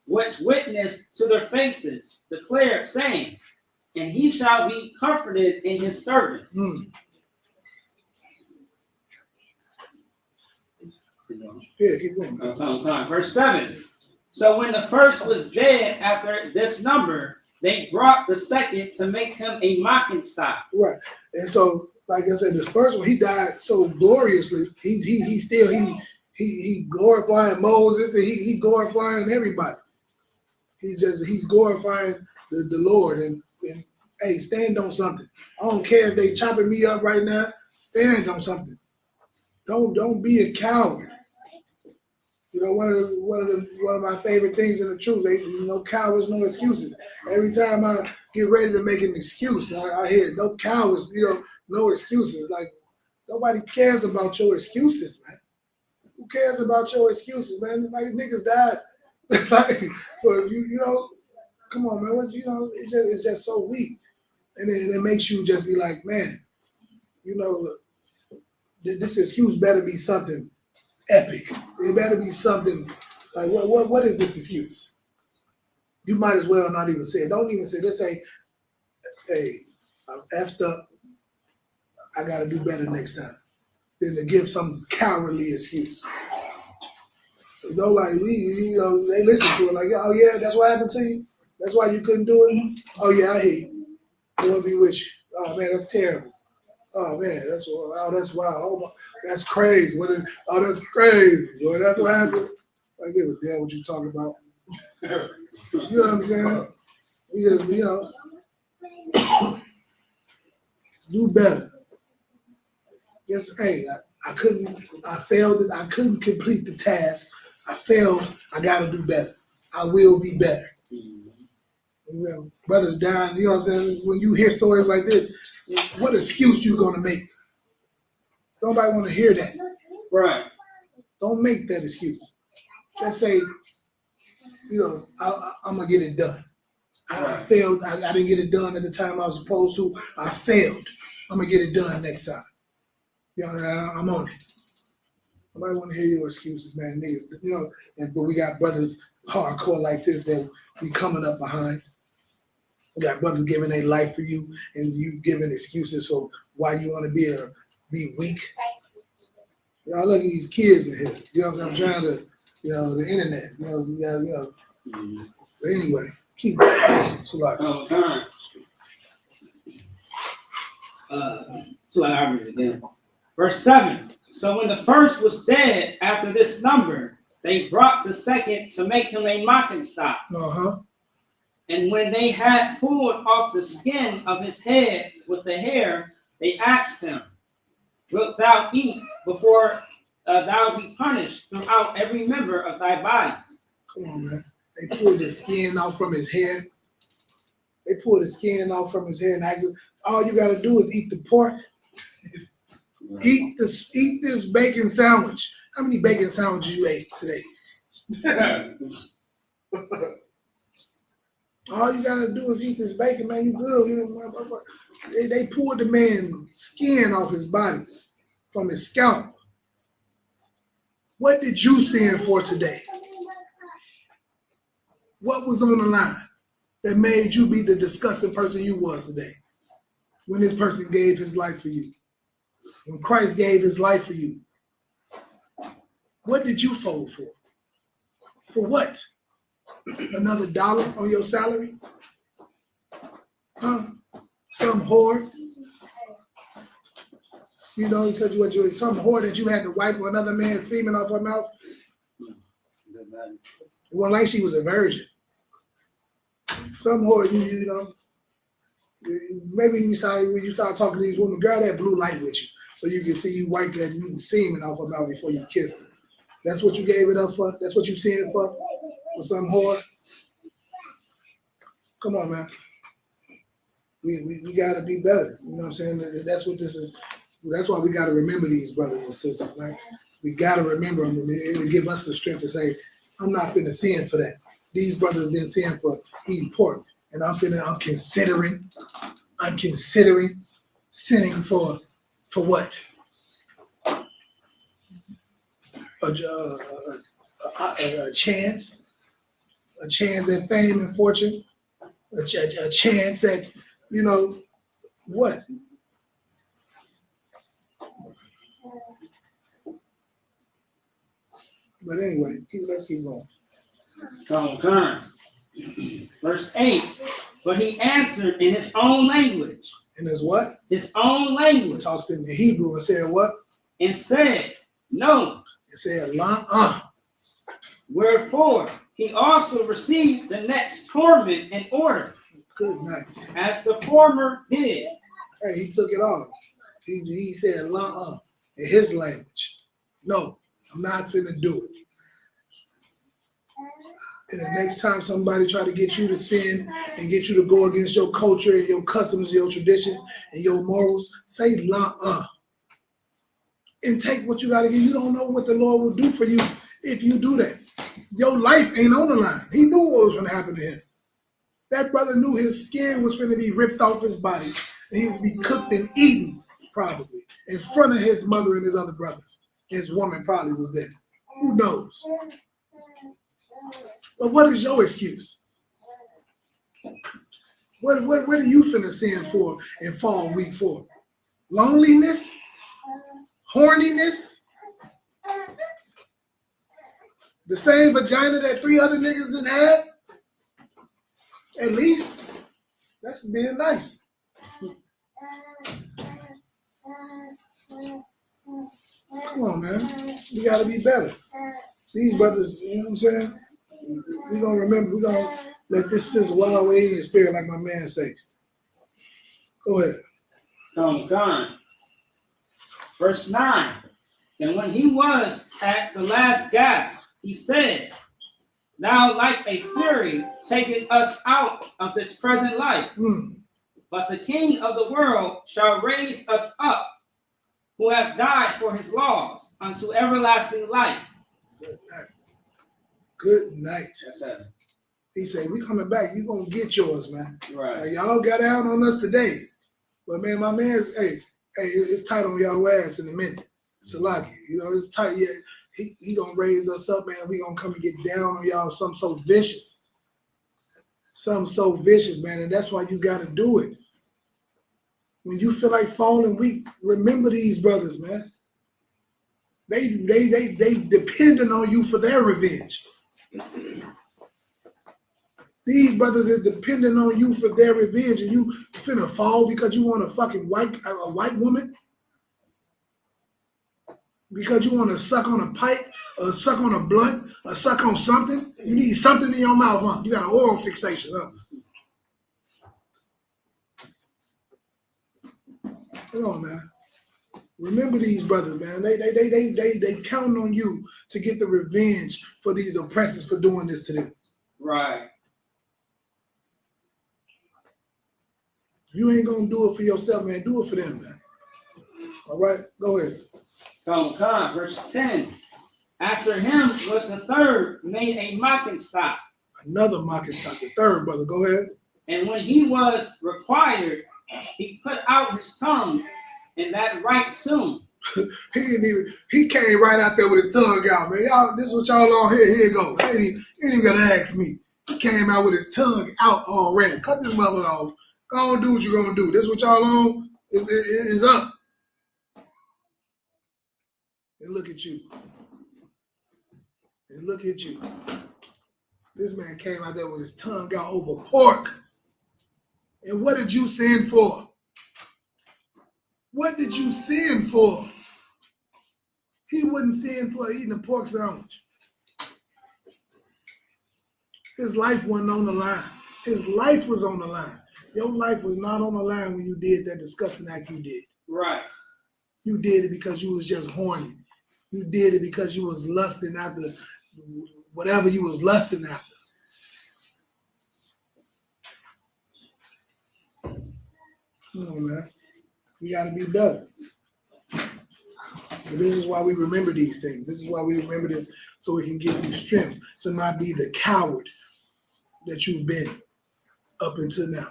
which witnessed to their faces, declared, saying, and he shall be comforted in his servant. Yeah, keep going. Verse 7. So when the first was dead after this number, they brought the second to make him a mocking stock. Right. And so, like I said, this first one, he died so gloriously. He glorifying Moses, and he glorifying everybody. He's glorifying the Lord, and hey, stand on something. I don't care if they chopping me up right now. Stand on something. Don't be a coward. You know, one of my favorite things in the truth. No cowards, no excuses. Every time I get ready to make an excuse, I hear no cowards. No excuses. Like nobody cares about your excuses, man. Who cares about your excuses, man? Like niggas died. Like for you, come on, man. It's just so weak, and then it makes you just be like, man, this excuse better be something epic. It better be something like what is this excuse? You might as well not even say it. Don't even say this. Say, hey, I'm effed up. I gotta do better next time. Than to give some cowardly excuse. Nobody, they listen to it like, oh yeah, that's what happened to you. That's why you couldn't do it. Oh yeah, I hear you. Lord be with you. Oh man, that's terrible. Oh man, that's wild. Oh my, that's crazy. That's crazy. Boy, that's what happened. I give a damn what you talking about. You know what I'm saying? We just, do better. Yes, hey, I failed. I couldn't complete the task. I failed. I got to do better. I will be better. Brothers dying. You know what I'm saying? When you hear stories like this, what excuse you gonna make? Nobody want to hear that. Right. Don't make that excuse. Just say, I'm gonna get it done. I failed. I didn't get it done at the time I was supposed to. I failed. I'm gonna get it done next time. I'm on it. Nobody want to hear your excuses, man, niggas. But we got brothers hardcore like this that we coming up behind. We got brothers giving their life for you, and you giving excuses for why you want to be weak. Y'all look at these kids in here. You know what I'm trying to, the internet. But anyway, keep going. So I read it again. Verse 7. So when the first was dead after this number, they brought the second to make him a mocking stock. And when they had pulled off the skin of his head with the hair, they asked him, wilt thou eat before thou be punished throughout every member of thy body? Come on, man. They pulled the skin off from his hair. They pulled the skin off from his hair and asked him, all you got to do is eat the pork. Eat this bacon sandwich. How many bacon sandwiches you ate today? All you gotta do is eat this bacon, man. You good. They pulled the man's skin off his body, from his scalp. What did you sin for today? What was on the line that made you be the disgusting person you was today? When this person gave his life for you. When Christ gave his life for you. What did you fold for? For what? Another dollar on your salary? Huh? Some whore? Because you some whore that you had to wipe another man's semen off her mouth? It wasn't like she was a virgin. Some whore, maybe when you start talking to these women, girl, that blue light with you. So you can see you wipe that semen off her mouth before you kiss her. That's what you gave it up for? That's what you sinned for? For some whore? Come on, man. We gotta be better. You know what I'm saying? That's what this is. That's why we gotta remember these brothers and sisters. Like we gotta remember them. It'll give us the strength to say, I'm not finna sin for that. These brothers didn't sin for eating pork. And I'm considering sinning for what? A chance at fame and fortune, a chance at, what? But anyway, let's keep going. Hachaanakah. Verse 8. But he answered in his own language. And there's what? His own He language. talked in the Hebrew and said what? And said, No. It said la. Wherefore he also received the next torment in order, Good night. as the former did. Hey, he took it off. He said la in his language. No, I'm not finna do it. And the next time somebody try to get you to sin and get you to go against your culture and your customs, your traditions, and your morals, say la. And take what you gotta get. You don't know what the Lord will do for you if you do that. Your life ain't on the line. He knew what was gonna happen to him. That brother knew his skin was finna be ripped off his body and he would be cooked and eaten, probably, in front of his mother and his other brothers. His woman probably was there. Who knows? But what is your excuse? What are you finna sin for and fall weak for? Loneliness? Horniness? The same vagina that 3 other niggas done had? At least, that's being nice. Come on, man. We gotta be better. These brothers, you know what I'm saying? We're gonna remember, we're gonna let this sizzle wild away in the spirit, like my man say. Go ahead. Hachaanakah. Verse 9. And when he was at the last gasp, he said, Thou like a fury taketh us out of this present life. But the King of the world shall raise us up, who have died for his laws, unto everlasting life. Good night. Good night. That's it. He said, we coming back. You gonna get yours, man. Right. Like, y'all got out on us today. But man, my man's, hey, it's tight on y'all ass in a minute. Salaki, you know, it's tight. Yeah, he gonna raise us up, man. We gonna come and get down on y'all. Something so vicious. Something so vicious, man. And that's why you gotta do it. When you feel like falling weak, remember these brothers, man. They depending on you for their revenge. These brothers is depending on you for their revenge, and you finna fall because you want a fucking white woman? Because you want to suck on a pipe, or suck on a blunt, or suck on something? You need something in your mouth, huh? You got an oral fixation, huh? Come on, man. Remember these brothers, man. They count on you to get the revenge for these oppressors for doing this to them. Right. If you ain't gonna do it for yourself, man, do it for them, man. All right, go ahead. Hachaanakah, verse 10. After him was the third made a mocking stock. Another mocking stock. The third brother, go ahead. And when he was required, he put out his tongue, and that right soon. He came right out there with his tongue out, man. Y'all, this is what y'all on here. Here you go. He ain't even gotta ask me. He came out with his tongue out already. Cut this mother off. Go on, do what you're gonna do. This is what y'all on is up. And look at you. And look at you. This man came out there with his tongue out over pork. And what did you sin for? What did you sin for? He wouldn't sin for eating a pork sandwich. His life wasn't on the line. His life was on the line. Your life was not on the line when you did that disgusting act you did. Right. You did it because you was just horny. You did it because you was lusting after whatever you was lusting after. Come on, man. We got to be better. But this is why we remember these things. This is why we remember this, so we can give you strength to not be the coward that you've been up until now.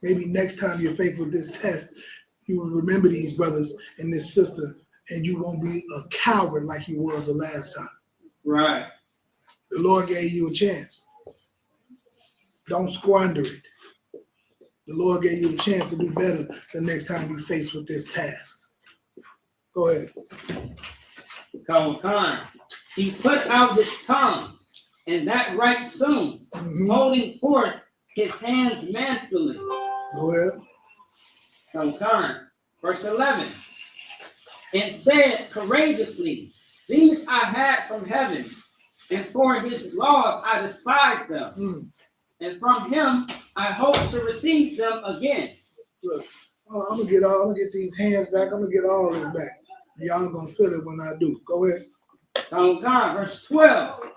Maybe next time you're faced with this test, you will remember these brothers and this sister, and you won't be a coward like you was the last time. Right. The Lord gave you a chance. Don't squander it. The Lord gave you a chance to do better the next time you're faced with this task. Go ahead. Hachaanakah. he put out his tongue, and that right soon, holding forth his hands manfully. Go ahead. Concurrent. Verse 11. And said courageously, these I had from heaven, and for his laws I despised them. And from him I hope to receive them again. Look, I'm gonna get these hands back. I'm gonna get all this back. Y'all gonna feel it when I do. Go ahead. Verse 12.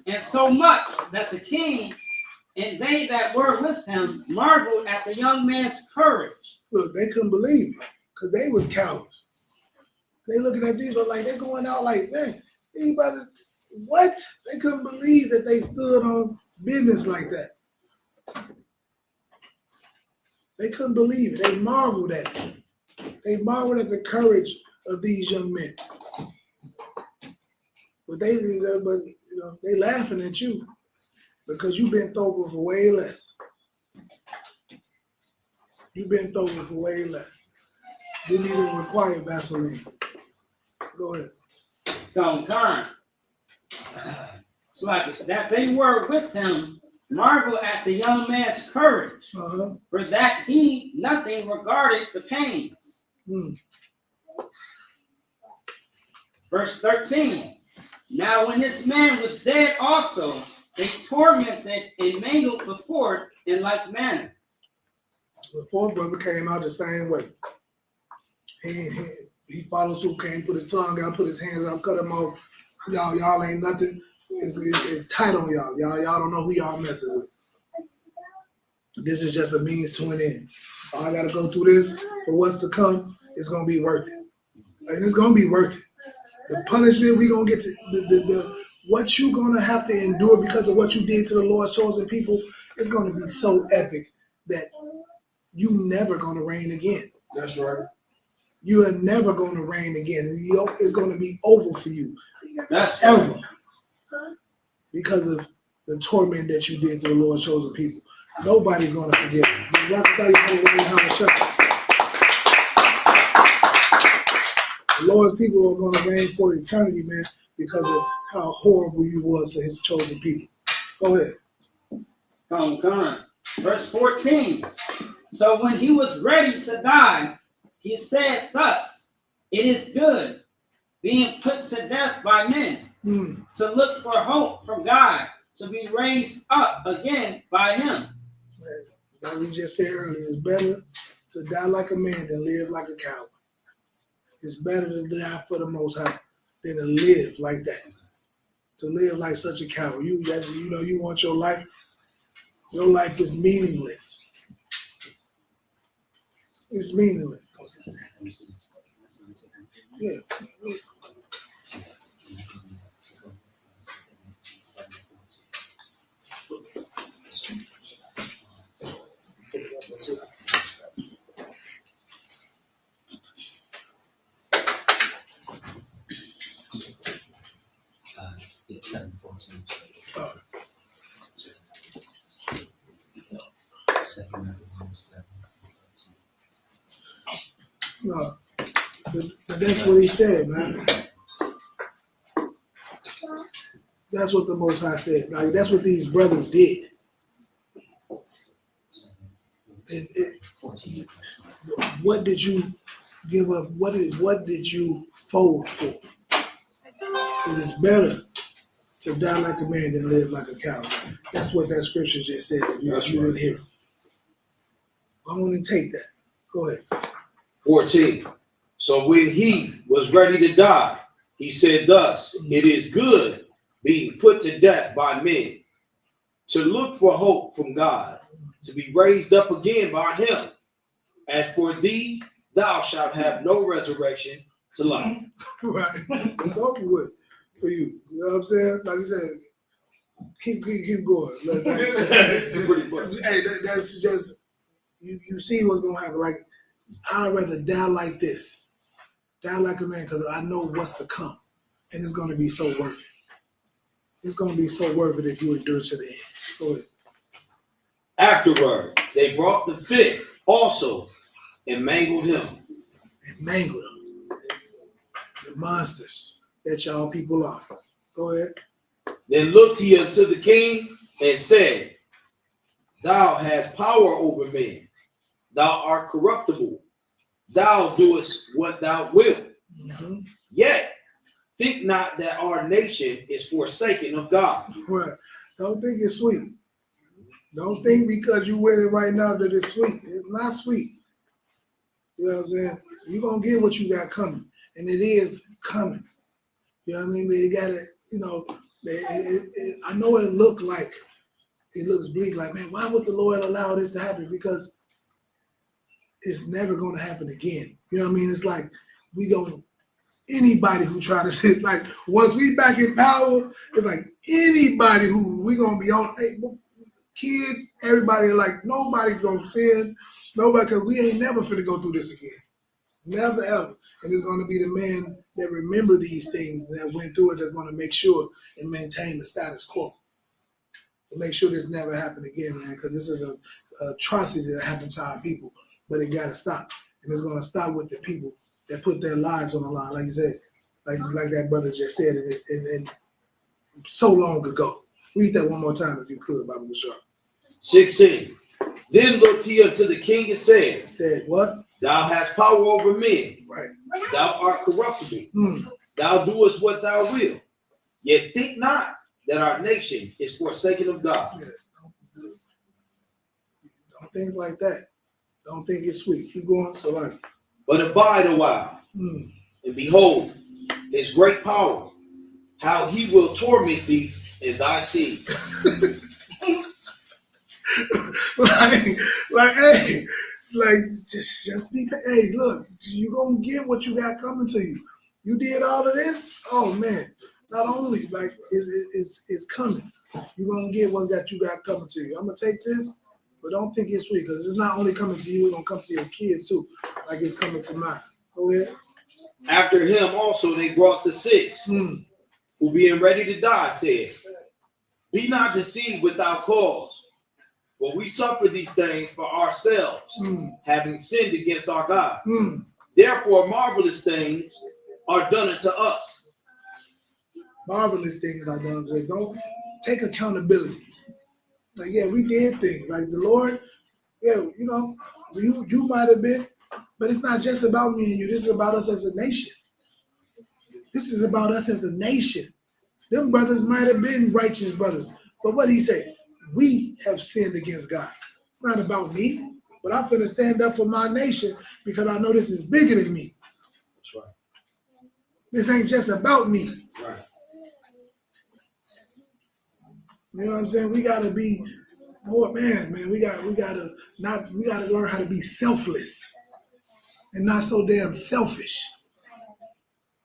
And so much that the king and they that were with him marveled at the young man's courage. Look, they couldn't believe it because they was cowards. They looking at these, but like they're going out like, man, these brothers, what? They couldn't believe that they stood on business like that. They couldn't believe it. They marveled at it. They marveled at the courage of these young men. But they laughing at you because you bent over for way less. You bent over for way less. Didn't even require Vaseline. Go ahead. Concurrent. It's like that they were with him marvel at the young man's courage, for that he nothing regarded the pains. Verse 13. Now when this man was dead also, they tormented and mangled the fourth in like manner. The fourth brother came out the same way. He followed suit, came, put his tongue out, put his hands out, cut him off. Y'all ain't nothing. It's tight on y'all. Y'all don't know who y'all messing with. This is just a means to an end. I gotta go through this for what's to come. It's gonna be worth it, and it's gonna be worth it. The punishment we gonna get to, the what you gonna have to endure because of what you did to the Lord's chosen people is gonna be so epic that you never gonna reign again. That's right. You are never gonna reign again. It's gonna be over for you. That's ever. Because of the torment that you did to the Lord's chosen people. Nobody's going to forget it. The Lord's people are going to reign for eternity, man, because of how horrible you was to his chosen people. Go ahead. Concurrent. Verse 14. So when he was ready to die, he said thus, it is good, being put to death by men, to look for hope from God, to be raised up again by him. Like we just said earlier, it's better to die like a man than live like a coward. It's better to die for the Most High than to live like that. To live like such a coward. You want your life. Your life is meaningless. It's meaningless. Yeah. No, but that's what he said, man. That's what the Most High said. Like that's what these brothers did. What did you give up? What did you fold for? It is better to die like a man than live like a coward. That's what that scripture just said. If you didn't hear it. I want to take that. Go ahead. 14. So when he was ready to die, he said thus, it is good being put to death by men, to look for hope from God, to be raised up again by him. As for thee, thou shalt have no resurrection to life. Right. It's over with for you. You know what I'm saying? Like you said, keep going. Hey, that's just, you see what's going to happen. Like, I'd rather die like this. Die like a man because I know what's to come. And it's going to be so worth it. It's going to be so worth it if you endure to the end. Go ahead. Afterward, they brought the fifth also and mangled him. And mangled them. The monsters that y'all people are. Go ahead. Then looked he unto the king and said, Thou hast power over men. Thou art corruptible. Thou doest what thou wilt. Mm-hmm. Yet think not that our nation is forsaken of God. Right. Don't think it's sweet. Don't think because you with it right now that it's sweet. It's not sweet. You know what I'm saying? You're going to get what you got coming. And it is coming. You know what I mean? But you got to, you know, I know it looks bleak, like, man, why would the Lord allow this to happen? Because it's never going to happen again. You know what I mean? It's like anybody who try to sit, like, once we back in power, it's like anybody who we going to be on, hey, kids, everybody, like, nobody's going to sin. Nobody, because we ain't never finna go through this again. Never, ever. And it's going to be the man that remember these things that went through it that's going to make sure and maintain the status quo. To make sure this never happen again, man, because this is a atrocity that happened to our people. But it got to stop. And it's going to stop with the people that put their lives on the line, like you said, like that brother just said it and so long ago. Read that one more time if you could, Bible Bashar. 16. Then looked he unto the king and said, what? Thou hast power over men. Right. Thou art corruptible. Thou doest what thou wilt. Yet think not that our nation is forsaken of God. Yeah, don't think like that. Don't think it's sweet. Keep going. So like, but abide a while, and behold his great power, how he will torment thee and thy seed. Just be. Hey, look, you gonna get what you got coming to you. You did all of this. Oh man, not only like it's coming. You gonna get what you got coming to you. I'm gonna take this, but don't think it's sweet because it's not only coming to you. It's gonna come to your kids too, like it's coming to mine. Go ahead. After him also they brought the 6, who being ready to die said, Be not deceived without cause. For we suffer these things for ourselves, having sinned against our God. Therefore, marvelous things are done unto us. Marvelous things are done unto us. Don't take accountability. Like, yeah, we did things. Like the Lord, yeah, you know, you might have been, but it's not just about me and you. This is about us as a nation. This is about us as a nation. Them brothers might have been righteous brothers, but what did he say? We have sinned against God. It's not about me, but I'm finna stand up for my nation because I know this is bigger than me. That's right. This ain't just about me. Right. You know what I'm saying? We gotta be more, man. We gotta learn how to be selfless and not so damn selfish.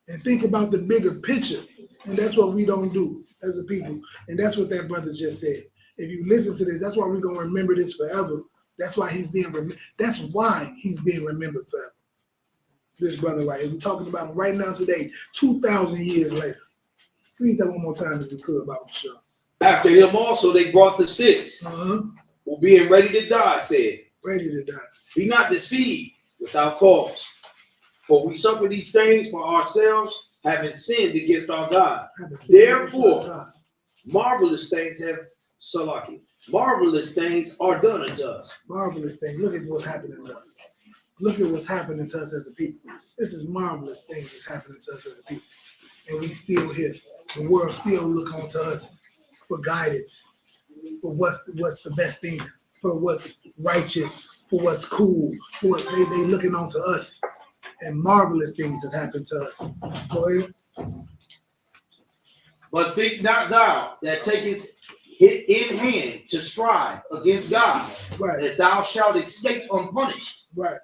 And think about the bigger picture. And that's what we don't do as a people. And that's what that brother just said. If you listen to this, that's why we're gonna remember this forever. That's why he's being remembered forever. This brother right here. We're talking about him right now today, 2,000 years later. Read that one more time if you could, about the show. After him also they brought the 6, who being ready to die said, Ready to die. Be not deceived without cause. For we suffer these things for ourselves, having sinned against our God. Therefore, marvelous things are done unto us. Marvelous things. Look at what's happening to us. Look at what's happening to us as a people. This is marvelous things that's happening to us as a people. And we still here. The world still look on to us for guidance, for what's the best thing, for what's righteous, for what's cool, for what they looking on to us. And marvelous things have happened to us. Go ahead. But think not thou that takest it in hand to strive against God, Right. that thou shalt escape unpunished. Right.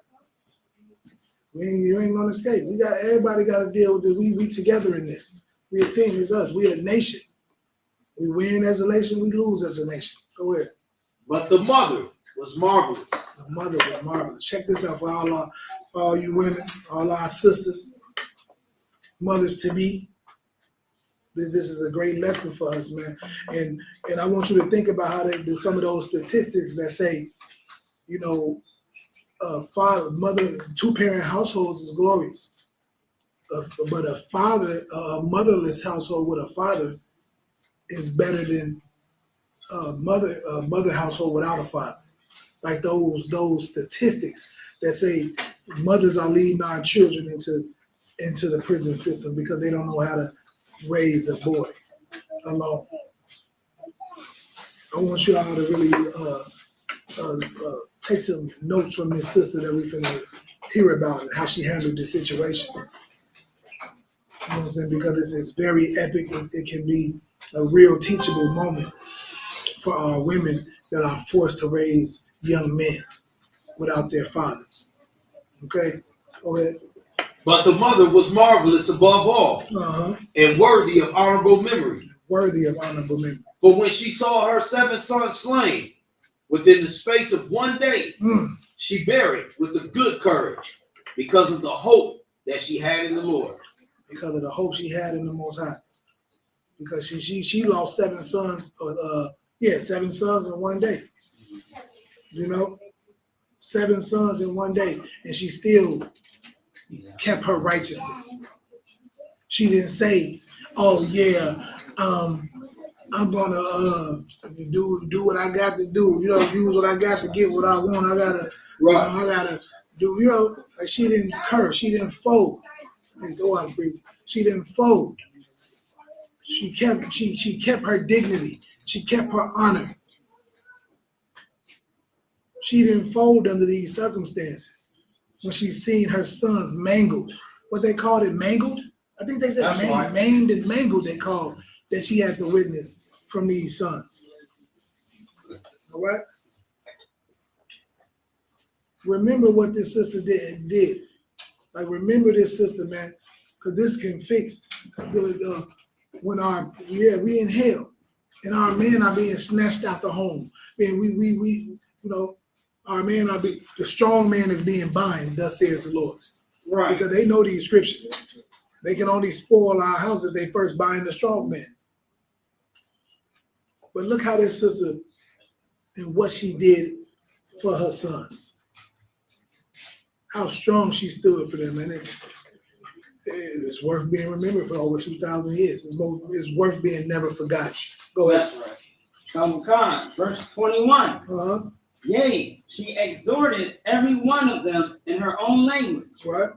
You ain't gonna escape. Everybody got to deal with it. We together in this. We a team. It's us. We a nation. We win as a nation. We lose as a nation. Go ahead. But the mother was marvelous. The mother was marvelous. Check this out for all you women, all our sisters, mothers to be. This is a great lesson for us, man. And I want you to think about how some of those statistics that say, you know, father, mother, 2-parent households is glorious. but a father, a motherless household with a father is better than a mother household without a father. Like those statistics that say mothers are leading our children into the prison system because they don't know how to raise a boy alone. I want you all to really take some notes from this sister that we're going to hear about and how she handled this situation. You know what I'm saying? Because it's very epic. It can be a real teachable moment for our women that are forced to raise young men without their fathers. Okay? Go ahead. But the mother was marvelous above all, and worthy of honorable memory. Worthy of honorable memory. For when she saw her 7 sons slain within the space of 1 day, she buried with a good courage because of the hope that she had in the Lord. Because of the hope she had in the Most High. Because she lost 7 sons, 7 sons in 1 day. You know, 7 sons in 1 day, and she still kept her righteousness. She didn't say, "Oh yeah, I'm gonna do what I got to do. You know, use what I got to get what I want. I gotta, I gotta do. You know, like she didn't curse. She didn't fold. Hey, go out, breathe. She didn't fold. She kept her dignity. She kept her honor. She didn't fold under these circumstances. When she seen her sons mangled, what they called it, mangled? I think they said maimed and mangled. They called that she had to witness from these sons. All right. Remember what this sister did. Like, remember this sister, man, because this can fix when we in hell and our men are being snatched out the home. And we our men the strong man is being bind, thus says the Lord. Right. Because they know these scriptures. They can only spoil our house if they first bind the strong man. But look how this sister and what she did for her sons. How strong she stood for them, and it's worth being remembered for over 2,000 years. It's worth being never forgotten. Go ahead. That's right. Hachaanakah, verse 21. Yea, she exhorted every one of them in her own language, Right.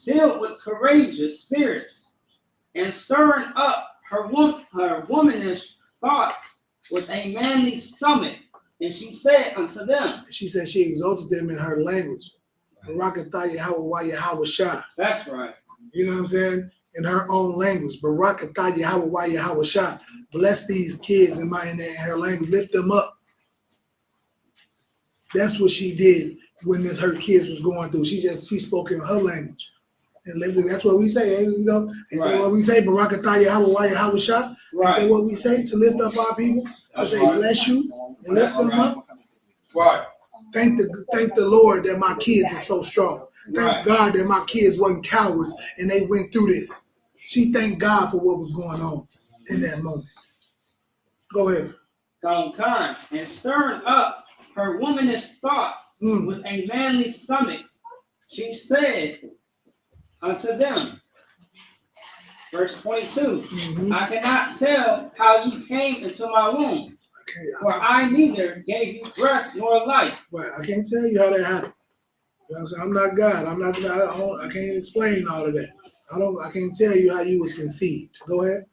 filled with courageous spirits, and stirring up her womanish thoughts with a manly stomach. And she said unto them, She said she exalted them in her language. Barakatah Yahweh Yahweh Shah. that's right. You know what I'm saying? In her own language. Barakatah Yahweh Yahweh Shah. Bless these kids in her language. Lift them up. That's what she did when her kids was going through. She spoke in her language. And lived it. That's what we say, you know. Ain't that what we say? Barakatah Yahweh Yahweh Shah. Ain't that what we say? To lift up our people. To say bless you and lift them up. Right. Thank the Lord that my kids are so strong. Thank God that my kids wasn't cowards and they went through this. She thanked God for what was going on in that moment. Go ahead. Hachaanakah, and stirring up her womanish thoughts with a manly stomach, she said unto them, verse 22, I cannot tell how ye came into my womb, for I neither gave you breath nor life. Right, I can't tell you how that happened. You know what I'm saying? I'm not God. I can't explain all of that. I can't tell you how you was conceived. Go ahead.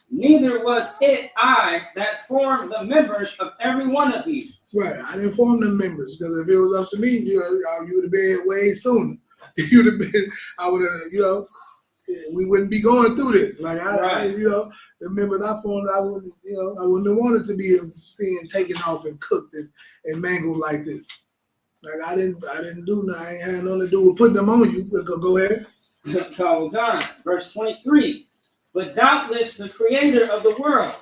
Neither was it I that formed the members of every one of you. Right, I didn't form the members because if it was up to me, you would have been way sooner. You'd have been, I would have, we wouldn't be going through this. Like I the members I formed, I wouldn't have wanted to be seen taken off and cooked and mangled like this. Like I didn't do nothing. I ain't had nothing to do with putting them on you. Go ahead. Verse 23. But doubtless the creator of the world,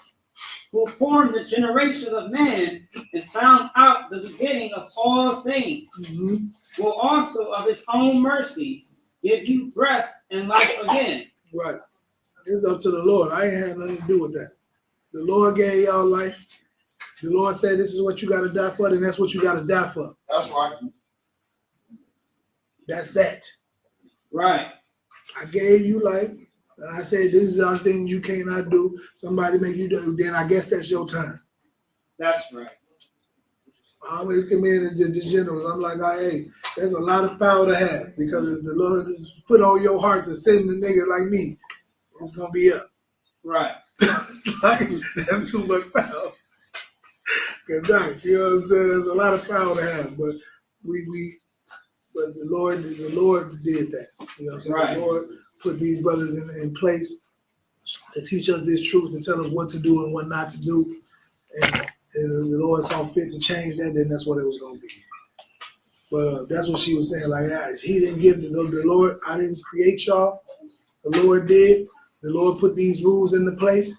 who formed the generation of man and found out the beginning of all things, will also of his own mercy give you breath and life again. Right. It's up to the Lord. I ain't had nothing to do with that. The Lord gave y'all life. The Lord said this is what you got to die for, then that's what you got to die for. That's right. That's that. Right. I gave you life. And I said, these are things you cannot do. Somebody make you do, then I guess that's your time. That's right. I always commend the generals. I'm like, hey, there's a lot of power to have because if the Lord is put on your heart to send a nigga like me, it's gonna be up. Right. Like, that's too much power. Good night. You know what I'm saying? There's a lot of power to have, but but the Lord did that. You know what I'm saying? Right. The Lord put these brothers in place to teach us this truth, to tell us what to do and what not to do. And the Lord saw fit to change that, then that's what it was going to be. But that's what she was saying. Like, he didn't give the Lord, I didn't create y'all. The Lord did. The Lord put these rules into place,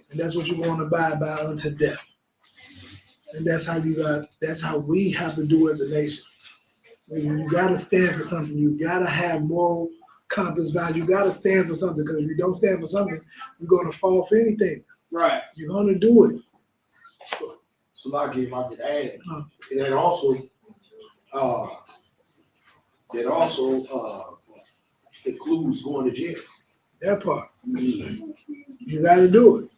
and that's what you're going to abide by unto death. And that's how we have to do as a nation. You got to stand for something. You got to have moral compass value. You got to stand for something, because if you don't stand for something, you're going to fall for anything. Right. You're going to do it. So, like, if I could add, that also includes going to jail. That part. You got to do it.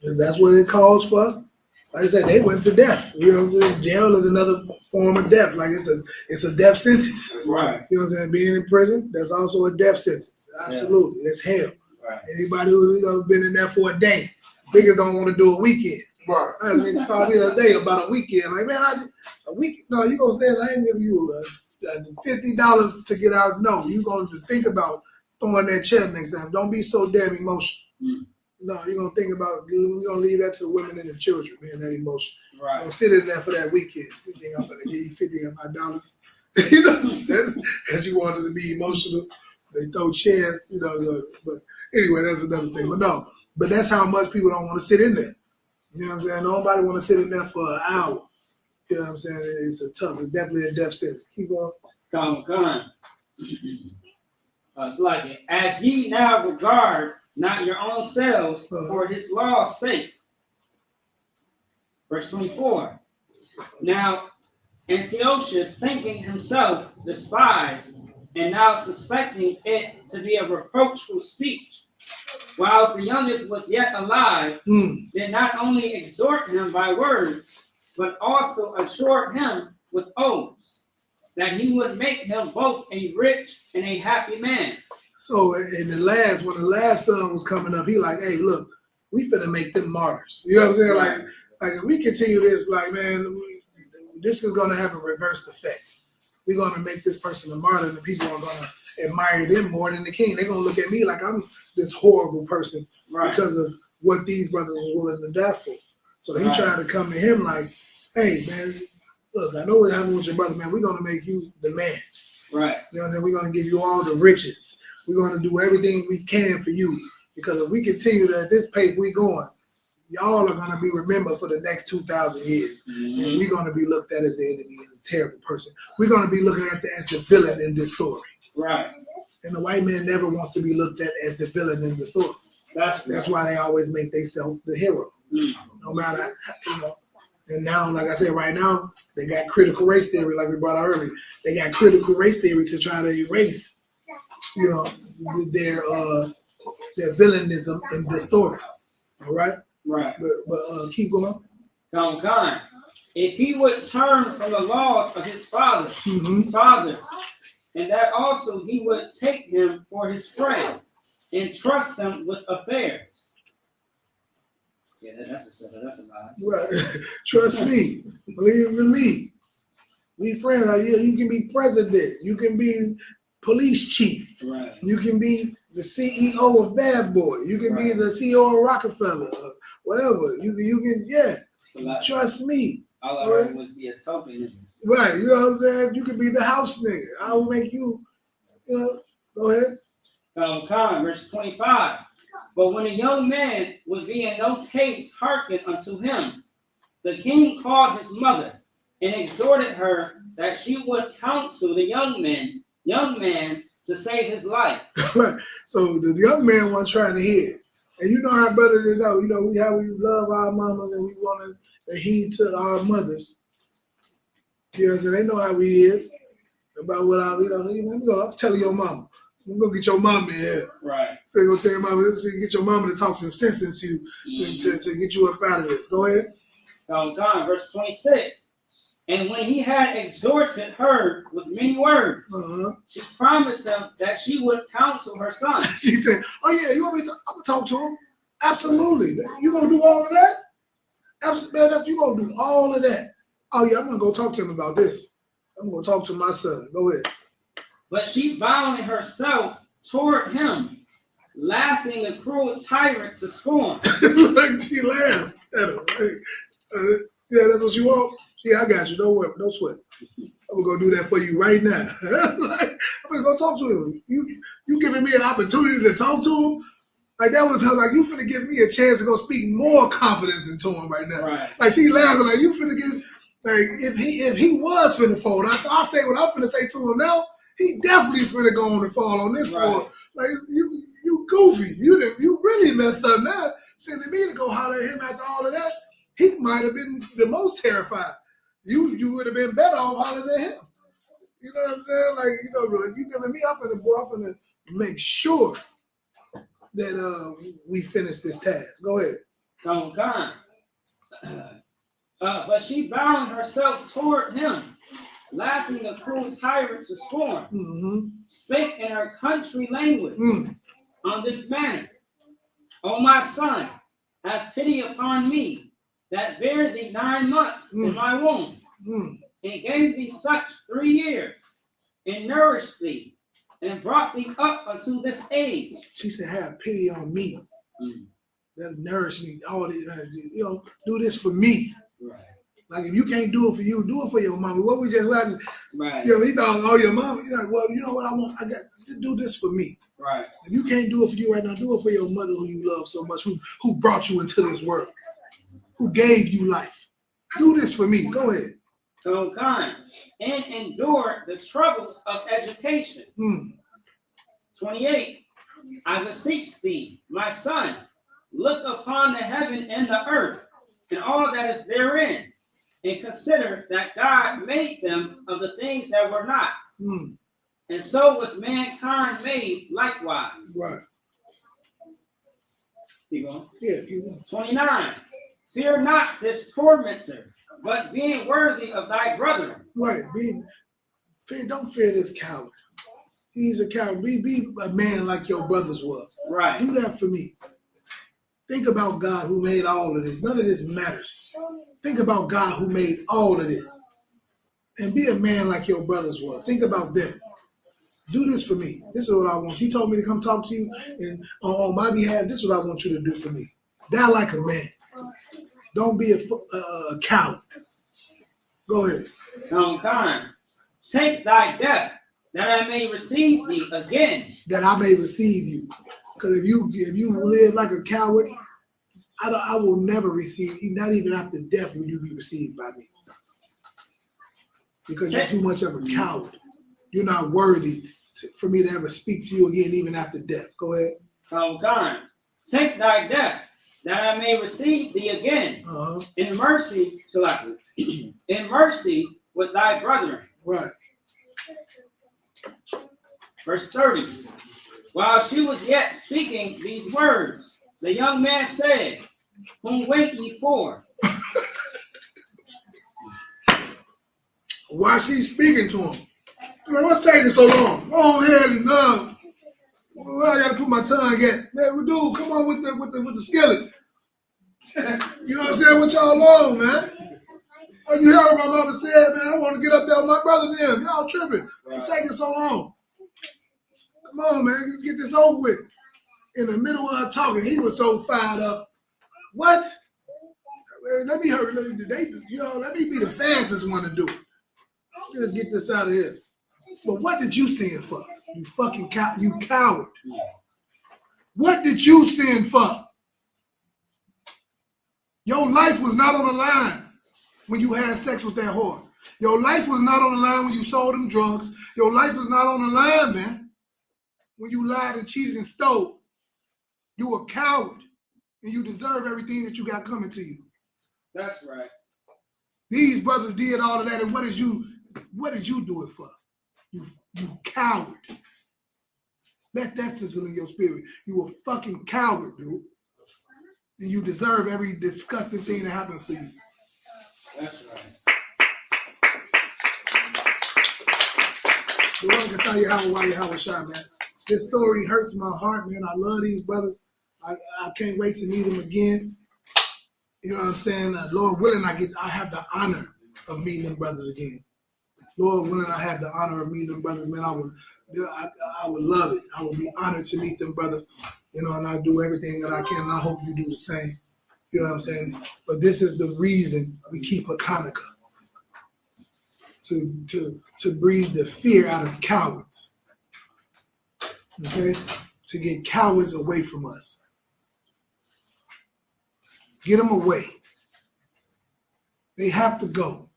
And that's what it calls for. Like I said, they went to death. You know what I'm saying? Jail is another form of death. Like it's a death sentence. Right. You know what I'm saying? Being in prison, that's also a death sentence. Absolutely. Yeah. It's hell. Right. Anybody who's been in there for a day, niggas don't want to do a weekend. Right. I had a nigga call me the other day about a weekend. Like, man, a week? No, you gonna stay? I ain't giving you $50 to get out. No, you gonna think about throwing that chair next time. Don't be so damn emotional. No, you're gonna think about. We're gonna leave that to the women and the children, man. That emotion. Right. Don't sit in there for that weekend. You think I'm gonna give you $50 of my dollars? You know what I'm saying? Because you wanted to be emotional. They throw chairs, you know. But anyway, that's another thing. But no, but that's how much people don't want to sit in there. You know what I'm saying? Nobody want to sit in there for an hour. You know what I'm saying? It's definitely a death sentence. Keep on. Come. It's like it. As ye now regard not your own selves for his law's sake. Verse 24. Now Antiochus, thinking himself despised, and now suspecting it to be a reproachful speech, whilst the youngest was yet alive, did not only exhort him by words, but also assured him with oaths that he would make him both a rich and a happy man. So when the last son was coming up, he like, hey, look, we finna make them martyrs. You know what I'm saying? Right. Like if we continue this, like, man, this is gonna have a reversed effect. We're gonna make this person a martyr, and the people are gonna admire them more than the king. They're gonna look at me like I'm this horrible person because of what these brothers were willing to die for. So he tried to come to him like, hey, man, look, I know what happened with your brother, man. We're gonna make you the man. Right. You know what I'm saying? We're gonna give you all the riches. We're gonna do everything we can for you. Because if we continue at this pace we going, y'all are gonna be remembered for the next 2,000 years. And we're gonna be looked at as the enemy and a terrible person. We're gonna be looking at as the villain in this story. Right. And the white man never wants to be looked at as the villain in the story. That's why they always make themselves the hero. No matter, you know. And now, like I said, right now, they got critical race theory, like we brought out earlier. They got critical race theory to try to erase, you know, their villainism in the story. All right? Right. But keep going. Come. If he would turn from the laws of his father, and that also he would take him for his friend and trust him with affairs. Yeah, that's a lie. Right. Trust me. Believe in me. We friends. You can be president. You can be police chief. Right. You can be the CEO of Bad Boy. You can be the CEO of Rockefeller. Whatever. You can, trust me. All I heard was be a token. Right. You know what I'm saying? You can be the house nigga. I will make you, go ahead. Verse 25. But when a young man would be in no case hearken unto him, the king called his mother and exhorted her that she would counsel the young man to save his life. Right. So the young man wasn't trying to hear. And you know how brothers know, how we love our mamas and we want to heed to our mothers. You know what I'm saying? They know how we is about what I'm telling your mama. I'm gonna get your mama in here. Right. So you're gonna tell your mama, get your mama to talk some sense into you to get you up out of this. Go ahead. Gone. Verse 26. And when he had exhorted her with many words, she promised him that she would counsel her son. She said, "Oh yeah, you want me to? I'm gonna talk to him. Absolutely. You gonna do all of that? Absolutely, man. You gonna do all of that? Oh yeah, I'm gonna go talk to him about this. I'm gonna talk to my son. Go ahead." But she bound herself toward him, laughing a cruel tyrant to scorn. Like she laughed at him. Yeah, that's what you want. Yeah, I got you. Don't worry. Don't sweat. I'm gonna go do that for you right now. Like, I'm gonna go talk to him. You giving me an opportunity to talk to him? Like that was her. Like you finna give me a chance to go speak more confidence into him right now. Right. Like she laughing. Like you finna give. Like if he was finna fold, I say what I'm finna say to him now. He definitely finna go on and fall on this floor. Like you goofy. You really messed up now. Sending me to go holler at him after all of that. He might have been the most terrified. You would have been better off hollering at him. You know what I'm saying? Like, you know, you giving me up in the boy, I'm gonna make sure that we finish this task. Go ahead. Gone. But she bound herself toward him, laughing a cruel tyrant to scorn, spake in her country language on this manner: O my son, have pity upon me, that bare thee 9 months in my womb, and gave thee such 3 years, and nourished thee, and brought thee up unto this age. She said, have pity on me. That nourish me. All these, you know, do this for me. Right. Like if you can't do it for you, do it for your mama. What we just right. You know, he thought, oh, your mama. You're like, well, you know what I want? I got to do this for me. Right. If you can't do it for you right now, do it for your mother who you love so much, who brought you into this world, who gave you life. Do this for me. Go ahead. So kind. And endure the troubles of education. 28. I beseech thee, my son, look upon the heaven and the earth, and all that is therein, and consider that God made them of the things that were not. And so was mankind made likewise. Right. Keep going. Yeah, keep going. 29. Fear not this tormentor, but being worthy of thy brethren. Right. Don't fear this coward. He's a coward. Be a man like your brothers was. Right. Do that for me. Think about God who made all of this. None of this matters. Think about God who made all of this. And be a man like your brothers was. Think about them. Do this for me. This is what I want. You told me to come talk to you, and on my behalf, this is what I want you to do for me. Die like a man. Don't be a coward. Go ahead. Kind. Take thy death, that I may receive thee again. That I may receive you. Because if you live like a coward, I will never receive you. Not even after death will you be received by me. Because you're too much of a coward. You're not worthy for me to ever speak to you again, even after death. Go ahead. Kind. Take thy death, that I may receive thee again. In mercy, in mercy with thy brethren. Right. Verse 30. While she was yet speaking these words, the young man said, whom wait ye for? While she's speaking to him. Man, what's taking so long? Go ahead and well, I gotta put my tongue in. Man, dude, come on with the skillet. You know what I'm saying? What y'all on, man? Oh, you heard what my mama said, man. I want to get up there with my brother and them. Y'all tripping. It's taking so long. Come on, man. Let's get this over with. In the middle of her talking, he was so fired up. What? Let me hurry. Let me be the fastest one to do it. Just get this out of here. But what did you sin for? You fucking you coward. What did you sin for? Your life was not on the line when you had sex with that whore. Your life was not on the line when you sold them drugs. Your life was not on the line, man. When you lied and cheated and stole. You a coward. And you deserve everything that you got coming to you. That's right. These brothers did all of that, and what did you do it for? You coward. Let that sizzle in your spirit. You a fucking coward, dude. And you deserve every disgusting thing that happens to you. That's right. The Lord can tell you how it shot, man. This story hurts my heart, man. I love these brothers. I can't wait to meet them again. You know what I'm saying? Lord willing, I have the honor of meeting them brothers again. Lord willing, I have the honor of meeting them brothers, man. I would love it. I would be honored to meet them brothers, you know, and I do everything that I can, and I hope you do the same. You know what I'm saying? But this is the reason we keep Hachaanakah. To breed the fear out of cowards. Okay? To get cowards away from us. Get them away. They have to go.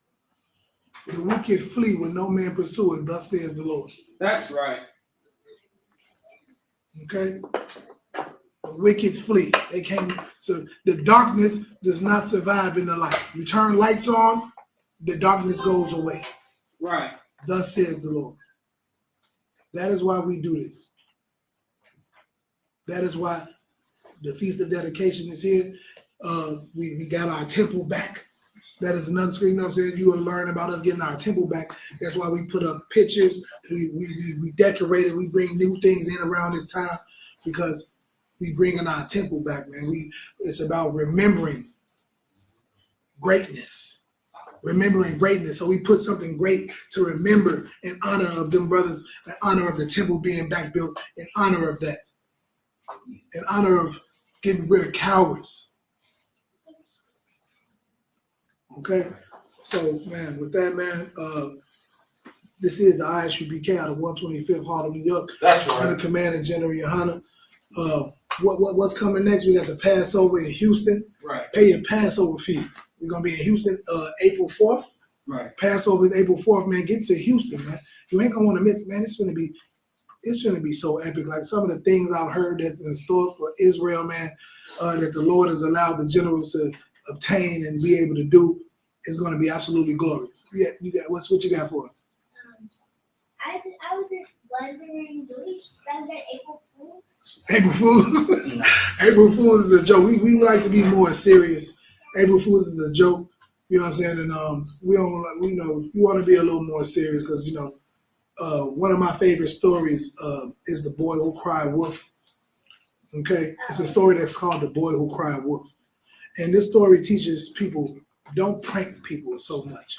The wicked flee when no man pursueth, thus says the Lord. That's right. Okay? The wicked flee. They can't. So the darkness does not survive in the light. You turn lights on, the darkness goes away. Right. Thus says the Lord. That is why we do this. That is why the Feast of Dedication is here. We got our temple back. That is another screen. You know what I'm saying? You will learn about us getting our temple back. That's why we put up pictures. We decorate it. We bring new things in around this time because we bringing our temple back, man. It's about remembering greatness. Remembering greatness. So we put something great to remember in honor of them brothers, in honor of the temple being back built, in honor of that. In honor of getting rid of cowards. Okay? So, man, with that, man, this is the ISUPK out of 125th Harlem, New York. That's right. Under Commander General Johanna. What's coming next? We got the Passover in Houston. Right. Pay your Passover fee. We're gonna be in Houston April 4th. Right. Passover is April 4th, man. Get to Houston, man. You ain't gonna want to miss, man. It's gonna be so epic. Like some of the things I've heard that's in store for Israel, man, that the Lord has allowed the generals to obtain and be able to do is gonna be absolutely glorious. Yeah, you got what you got for it? I was just wondering, do we celebrate April Fools? April Fools. April Fools is a joke. We like to be more serious. April Fools is a joke, you know what I'm saying? And we want to be a little more serious because, you know, one of my favorite stories is The Boy Who Cried Wolf. Okay? It's a story that's called The Boy Who Cried Wolf. And this story teaches people, don't prank people so much.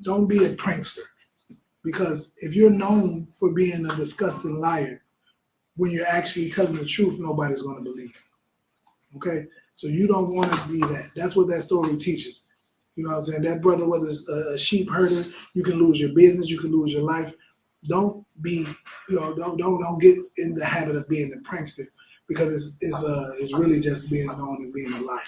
Don't be a prankster. Because if you're known for being a disgusting liar, when you're actually telling the truth, nobody's going to believe. Okay? So you don't want to be that. That's what that story teaches. You know what I'm saying? That brother, whether it's a sheep herder, you can lose your business, you can lose your life. Don't be, you know, don't get in the habit of being a prankster because it's really just being known as being a liar.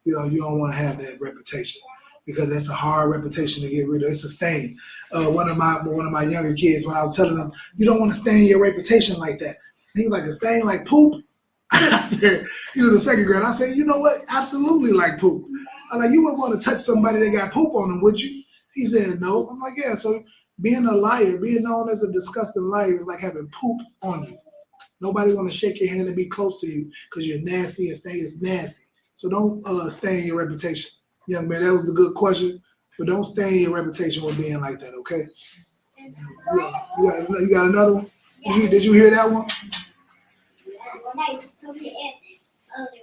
You know, you don't want to have that reputation because that's a hard reputation to get rid of. It's a stain. One of my younger kids, when I was telling them, you don't want to stain your reputation like that. He was like, a stain like poop? I said, he was in second grade. I said, you know what? Absolutely like poop. I'm like, you wouldn't want to touch somebody that got poop on them, would you? He said, no. I'm like, yeah. So being a liar, being known as a disgusting liar is like having poop on you. Nobody want to shake your hand and be close to you because you're nasty and stay is nasty. So don't stain your reputation. Young man, that was a good question, but don't stain your reputation with being like that, okay? You got another one? Did you hear that one? When I used to be in,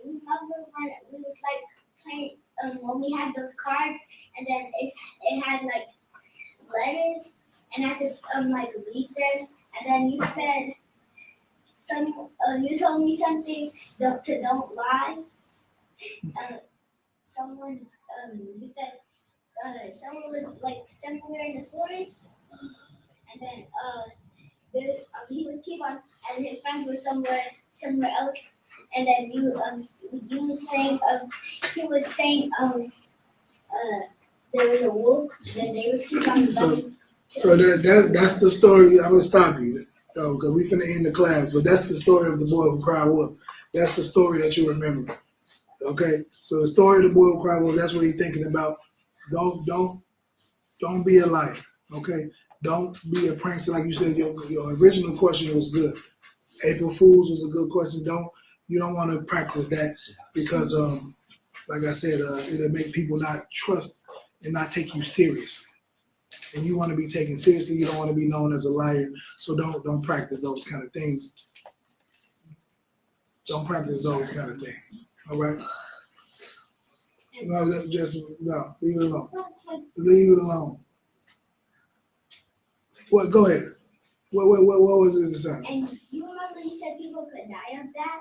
remember when we was like playing, when we had those cards, and then it had like letters, and I just like read them, and then you said you told me something to don't lie. You said someone was like somewhere in the forest, and then he was keep on, and his friend was somewhere else, and then you were saying he was saying there was a wolf, and they was keep on running. So that's the story. I'm gonna stop you because we finna end the class, but that's the story of the boy who cried wolf. That's the story that you remember. Okay, so the story of the boy who cried wolf. That's what he's thinking about. Don't be a liar. Okay, don't be a prankster. Like you said, your original question was good. April Fools was a good question. You don't want to practice that because, like I said, it'll make people not trust and not take you seriously. And you want to be taken seriously. You don't want to be known as a liar. So don't practice those kind of things. Don't practice those kind of things. All right. No, leave it alone. Leave it alone. What? Go ahead. What was it this time? And you remember you said people could die of that?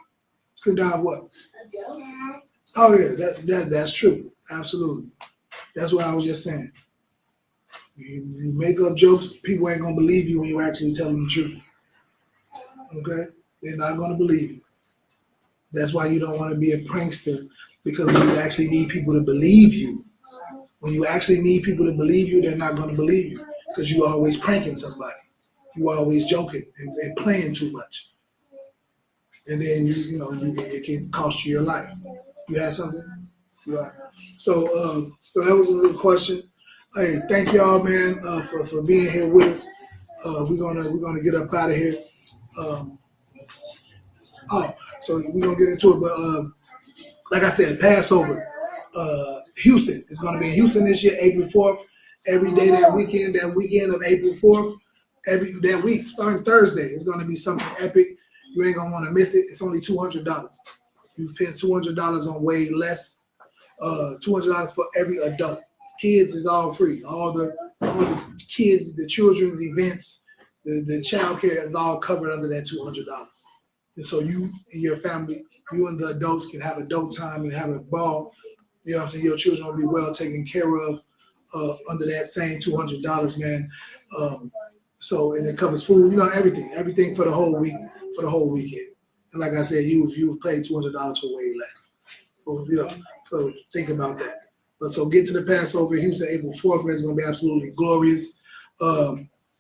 Could die of what? A joke? Oh yeah, that's true. Absolutely. That's what I was just saying. You make up jokes, people ain't gonna believe you when you actually tell them the truth. Okay? They're not gonna believe you. That's why you don't want to be a prankster, because when you actually need people to believe you, they're not gonna believe you because you always pranking somebody. You always joking and playing too much. And then it can cost you your life. You had something? Right. So that was a good question. Hey, thank y'all, man, for being here with us. We're gonna get up out of here. So we're gonna get into it, but like I said, Passover, Houston is gonna be in Houston this year, April 4th. Every day that weekend of April 4th, that week, starting Thursday, it's gonna be something epic. You ain't gonna want to miss it. It's only $200. You've spent $200 on way less. $200 for every adult. Kids is all free. All the kids, the children's events, the child care is all covered under that $200. And so you and your family, you and the adults can have adult time and have a ball. You know what I'm saying? Your children will be well taken care of under that same $200, man. So, and it covers food, everything for the whole week, for the whole weekend. And like I said, you've paid $200 for way less. So think about that. But so get to the Passover Houston, April 4th, man. It's going to be absolutely glorious.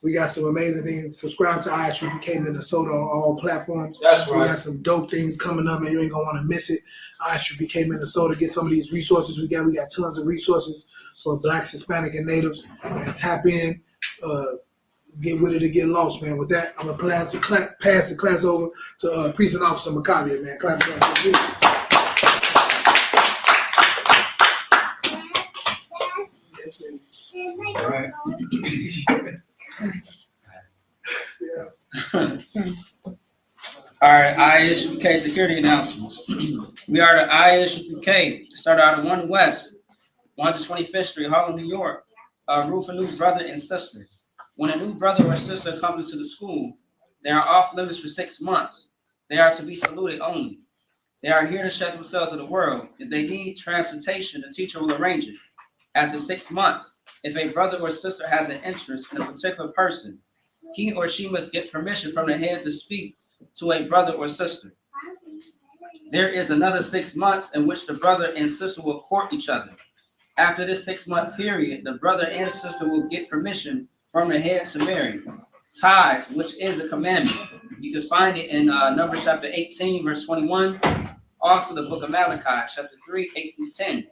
We got some amazing things. Subscribe to ISUPK Minnesota on all platforms. That's right. We got some dope things coming up, man. You ain't going to want to miss it. ISUPK Minnesota. Get some of these resources we got. We got tons of resources for Blacks, Hispanic, and Natives. Man, tap in. Get with it or get lost, man. With that, I'm going to pass the class over to Precinct Officer Maccabi, man. Clap it up. All right. All right, ISUPK security announcements. We are the ISUPK. Started out of 1 West, 125th Street, Harlem, New York. Root for new brother and sister. When a new brother or sister comes into the school, they are off limits for 6 months. They are to be saluted only. They are here to shut themselves to the world. If they need transportation, the teacher will arrange it. After 6 months, if a brother or sister has an interest in a particular person, he or she must get permission from the head to speak to a brother or sister. There is another 6 months in which the brother and sister will court each other. After this 6-month period, the brother and sister will get permission from the head to marry. Tithes, which is a commandment. You can find it in Numbers chapter 18, verse 21. Also the book of Malachi, chapter 3, 8 through 10.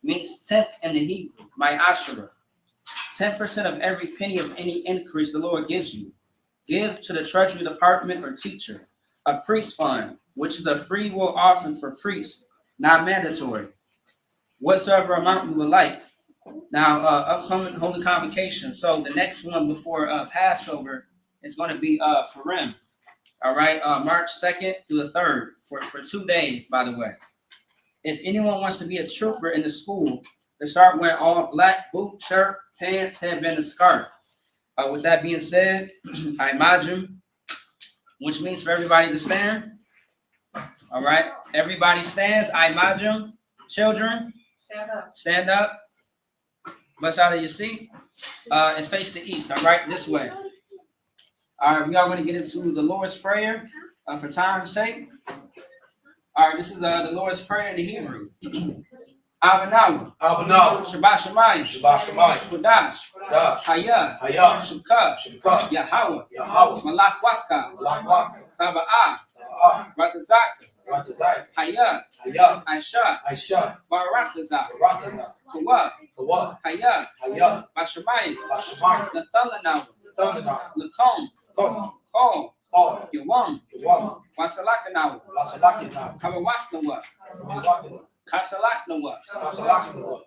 Means 10th in the Hebrew, my Asherah. 10% of every penny of any increase the Lord gives you. Give to the treasury department or teacher. A priest fund, which is a free will offering for priests, not mandatory. Whatsoever amount you would like. Now, upcoming Holy Convocation. So the next one before Passover is going to be Purim. All right, March 2nd through the 3rd for 2 days, by the way. If anyone wants to be a trooper in the school, they start wearing all black, boot, shirt, pants, headband, and scarf. With that being said, I imagine, which means for everybody to stand. All right, everybody stands. I imagine, children, stand up. Bust out of your seat and face the east. All right, this way. All right, we are going to get into the Lord's Prayer for time's sake. All right, this is the Lord's Prayer in the Hebrew. Abanawa. Shabbat Shemayim. Kodash. Hayah. Shukah. Yahweh. Malak Waka. Taba'ah. Ratazaka. Hayah. Aisha. Baratazah. Kawah. Hayah. Bashamayim. Nathalanawa. Lakom. Kol. Paul. Yawam. Yawam. Wasalakanawa. Lasalakina. Kawawaknawa. Kabawakina. Kasalaknawa. Kasalakina.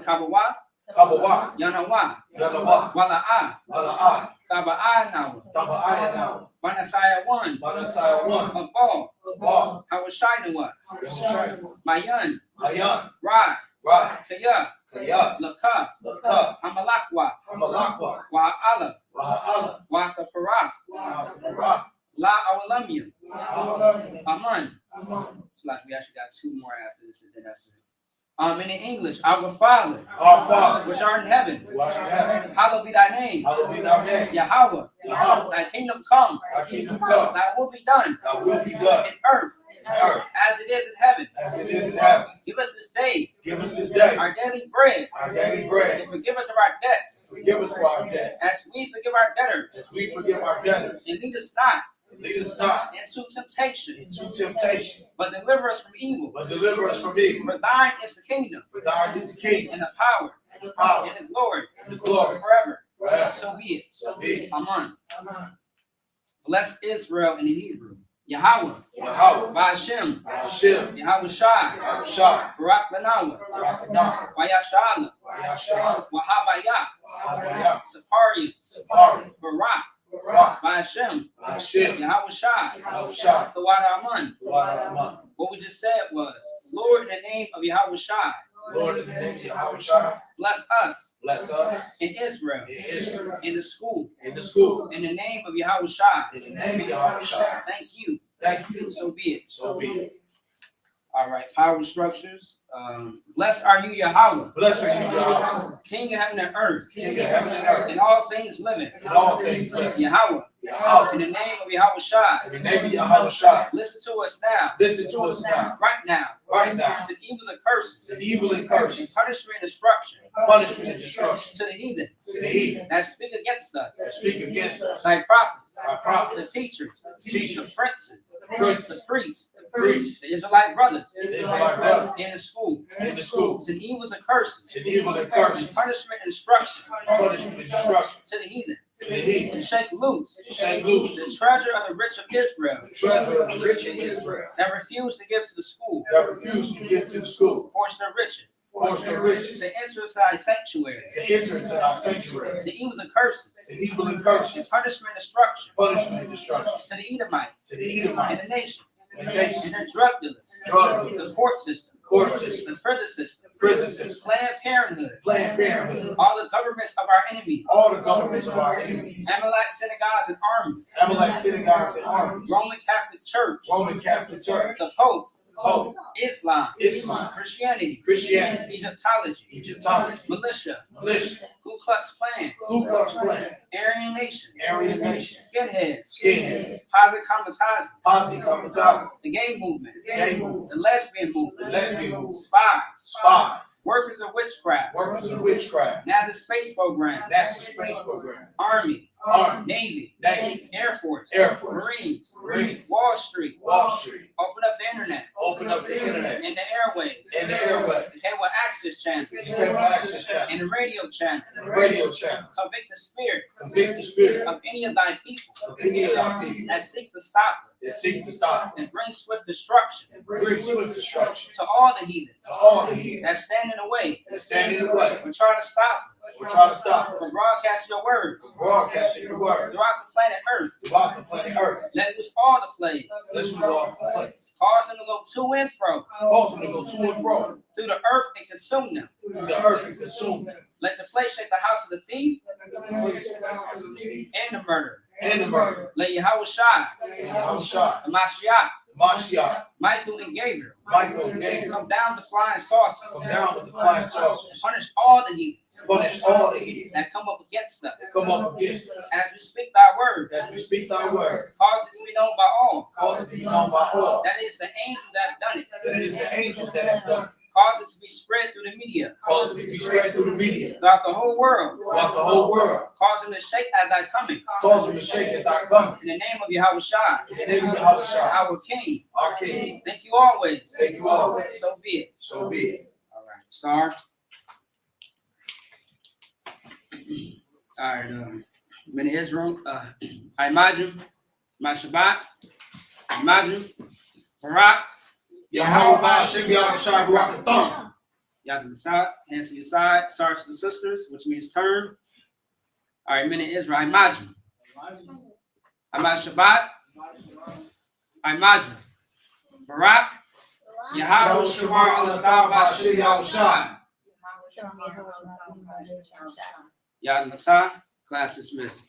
Kabawa. Kabawa. Yanawa. Yanawa. Wala'a. Mala'a. Taba'anawa. Tabaayanawa. Manasaya 1. Manasaya 1. Abal. Abal. Hawashinawa. Yashai. Mayan. Hayan. Ra. Ra. Kaya. Kaya. Laka. Laka. Hamalakwa. Hamalakwa. Wa'ala. Wa'ala. Wakapara. Wa'ala. La Awalamia. Wa'ala. Aman. Aman. It's like we actually got 2 more after this, and then that's it. In the English, our Father, Our Father, which art in heaven, who art in heaven, hallowed be thy name. hallowed be thy name. Yahweh, Yahweh. thy kingdom come, Thy kingdom come. thy will be done Thy will be done in earth earth as it is in heaven. as it is in heaven. Give us this day Give us this day our daily bread, our daily bread. and forgive us of our debts, Forgive us for our debts, as we forgive our debtors. as we forgive our debtors. And lead us not And lead us not into temptation, into temptation, but deliver us from evil. but deliver us from evil. For thine is the kingdom, For thine is the kingdom, and the power, and the power, and the glory, and the glory, forever. forever. So be it. So be it. Amen. Bless Israel in the Hebrew. Yahweh, Yahweh, Ba'ashem, Hashem, Yahweh Shai, Yahushua, Barak Lanawa, Rakanah, Wayashala, Yashua, Wahabayah, Abayah, Saparian, Sapari, Barak, Barak, Ba'ashem, Hashem, Yahweh Shai, Yahushua, Tawada Aman. Wa'alaman. What we just said was, Lord, in the name of Yahweh Shai, Lord, in the name of Yahushua, bless us bless us in Israel, in Israel, in the school, in the school, in the name of Yahweh Shai. in the name of Yahushua. Thank you. Thank you. So be it. So be it. All right, power structures. Blessed are you, Yahweh, Blessed are you, Yahweh, King of heaven and earth, King of heaven and earth, and all things living. and all things living. Yahweh, Yahweh, in the name of Yahweh Shai, in the name of Yahushua, listen to us now, listen to us now, right now. right now. Send evils and curses, The evil and and curses, punishment and destruction punishment and destruction to the heathen to the heathen that speak against us, that speak against us, thy prophets, our the prophets, teachers, teachers, the princes, princes, the priests, priests, the Israelite brothers, the Israelite brothers, in the school. in the school, Send evils and curses, to the evil and curses, and punishment and destruction punishment and destruction to the heathen, to the heathen, and shake loose shake loose the treasure of the rich of Israel the treasure of the rich in Israel that refuse to give to the school, that refuse to give to the school, force their riches, force their riches, to enter into thy sanctuary, to enter into our sanctuary, to evils and curses, to evil and curses, and punishment and destruction punishment and destruction to the Edomites, to the and Edomites, the nation, and the nation, and their drug dealers, drug the dealers, court system, court system, the prison system, prison system, Planned Parenthood, Planned Parenthood, all the governments of our enemies, all the governments of our enemies, Amalek synagogues and armies, Amalek synagogues and armies, Roman Catholic Church, Roman Catholic Church, the Pope, Pope, Islam, Islam, Christianity, Christianity, Egyptology, Egyptology, militia, militia, Ku Klux Klan, Ku Klux Klan, Aryan Nation, Aryan Nation, skinheads, skinheads, Posse Comitazi, Posse Comitazi, the gay movement, gay movement, the lesbian movement, lesbian movement, spies, spies, workers of witchcraft, workers of witchcraft, NASA space program, NASA space program, Army, Army, Navy, Navy, Air Force, Air Force, Marines, Marines, Wall Street, Wall Street, open up the internet, open up the internet, and the airwaves, and the airway, the cable access channel, the cable access channel, and the radio channel, and the radio channel, convict the spirit convict the spirit of any of thy people of any of our people that seek to stop us that seek to stop us and bring swift destruction and bring swift destruction to all the heathen to all the heathen that stand in the way that stand in the way and try to stop or try to stop us from us broadcasting your word from broadcasting your word throughout the planet Earth. throughout the planet Earth. Let loose all the plagues, Let's do all the place. cause them to go to and fro Cause them to go to and fro through the earth and consume them. through the earth and consume them. Let the plague shake the house of the thief and the murderer. And the murder. Let Yahweh Shai, And Yahushua, the Mashiach, the Mashiach, Michael and Gabriel Michael and Gabriel come down with the flying saucers come down with the flying and saucers, punish all the heathen punish all the heathen that come up against us. that come up against us. As we speak thy word, As we speak thy word, cause it to be known by all. cause it to be known by all. That is the angels that have done it. That is the angels that have done it. Cause it to be spread through the media, Cause it to be spread through the media, throughout the whole world. throughout the whole world. Cause them to shake at thy coming. Cause them to shake at thy coming. In the name of Yahweh Shai, In the name of Yahushua, our King. our King. Thank you always. Thank you always. So be it. So be it. All right. Star. All right. Men of Israel, I imagine Shabbat, Imaju, Barak, Yahweh Hashem Yahushua Barakatah. Yazmatah, hands to your side, start to the sisters, which means turn. All right, men in Israel, Imaju. Shabbat, Imaju, Barak, Yahweh Shamar Alatah Bashir Yahushua. Yazmatah, class dismissed.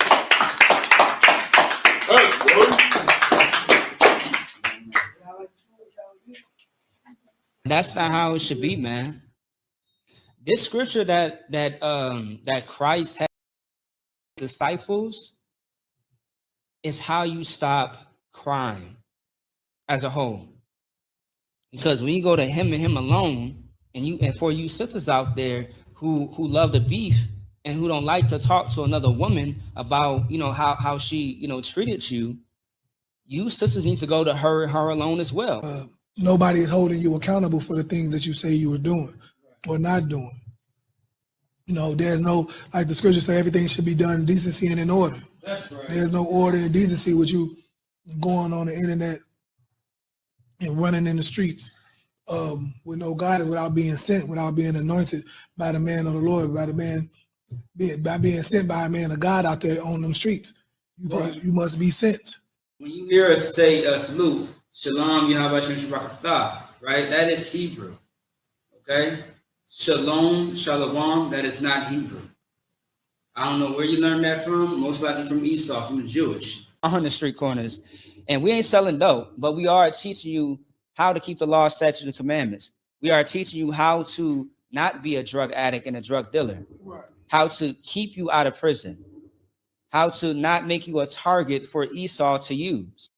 That's not how it should be, man. This scripture that Christ had disciples is how you stop crime as a whole. Because when you go to him and him alone, and for you sisters out there who love the beef and who don't like to talk to another woman about how she treated you, you sisters need to go to her alone as well. Nobody is holding you accountable for the things that you say you were doing or not doing. There's no, like the scriptures say, everything should be done in decency and in order. That's right. There's no order and decency with you going on the internet and running in the streets with no guidance, without being sent, without being anointed by the man of the Lord, by being sent by a man of God out there on them streets. You must be sent. When you hear us say salute, Shalom, Yahweh Shem Shabbat, right? That is Hebrew. Okay? Shalom, Shalom, that is not Hebrew. I don't know where you learned that from, most likely from Esau, from the Jewish. On the street corners. And we ain't selling dope, but we are teaching you how to keep the law, statutes, and commandments. We are teaching you how to not be a drug addict and a drug dealer. Right. How to keep you out of prison. How to not make you a target for Esau to use.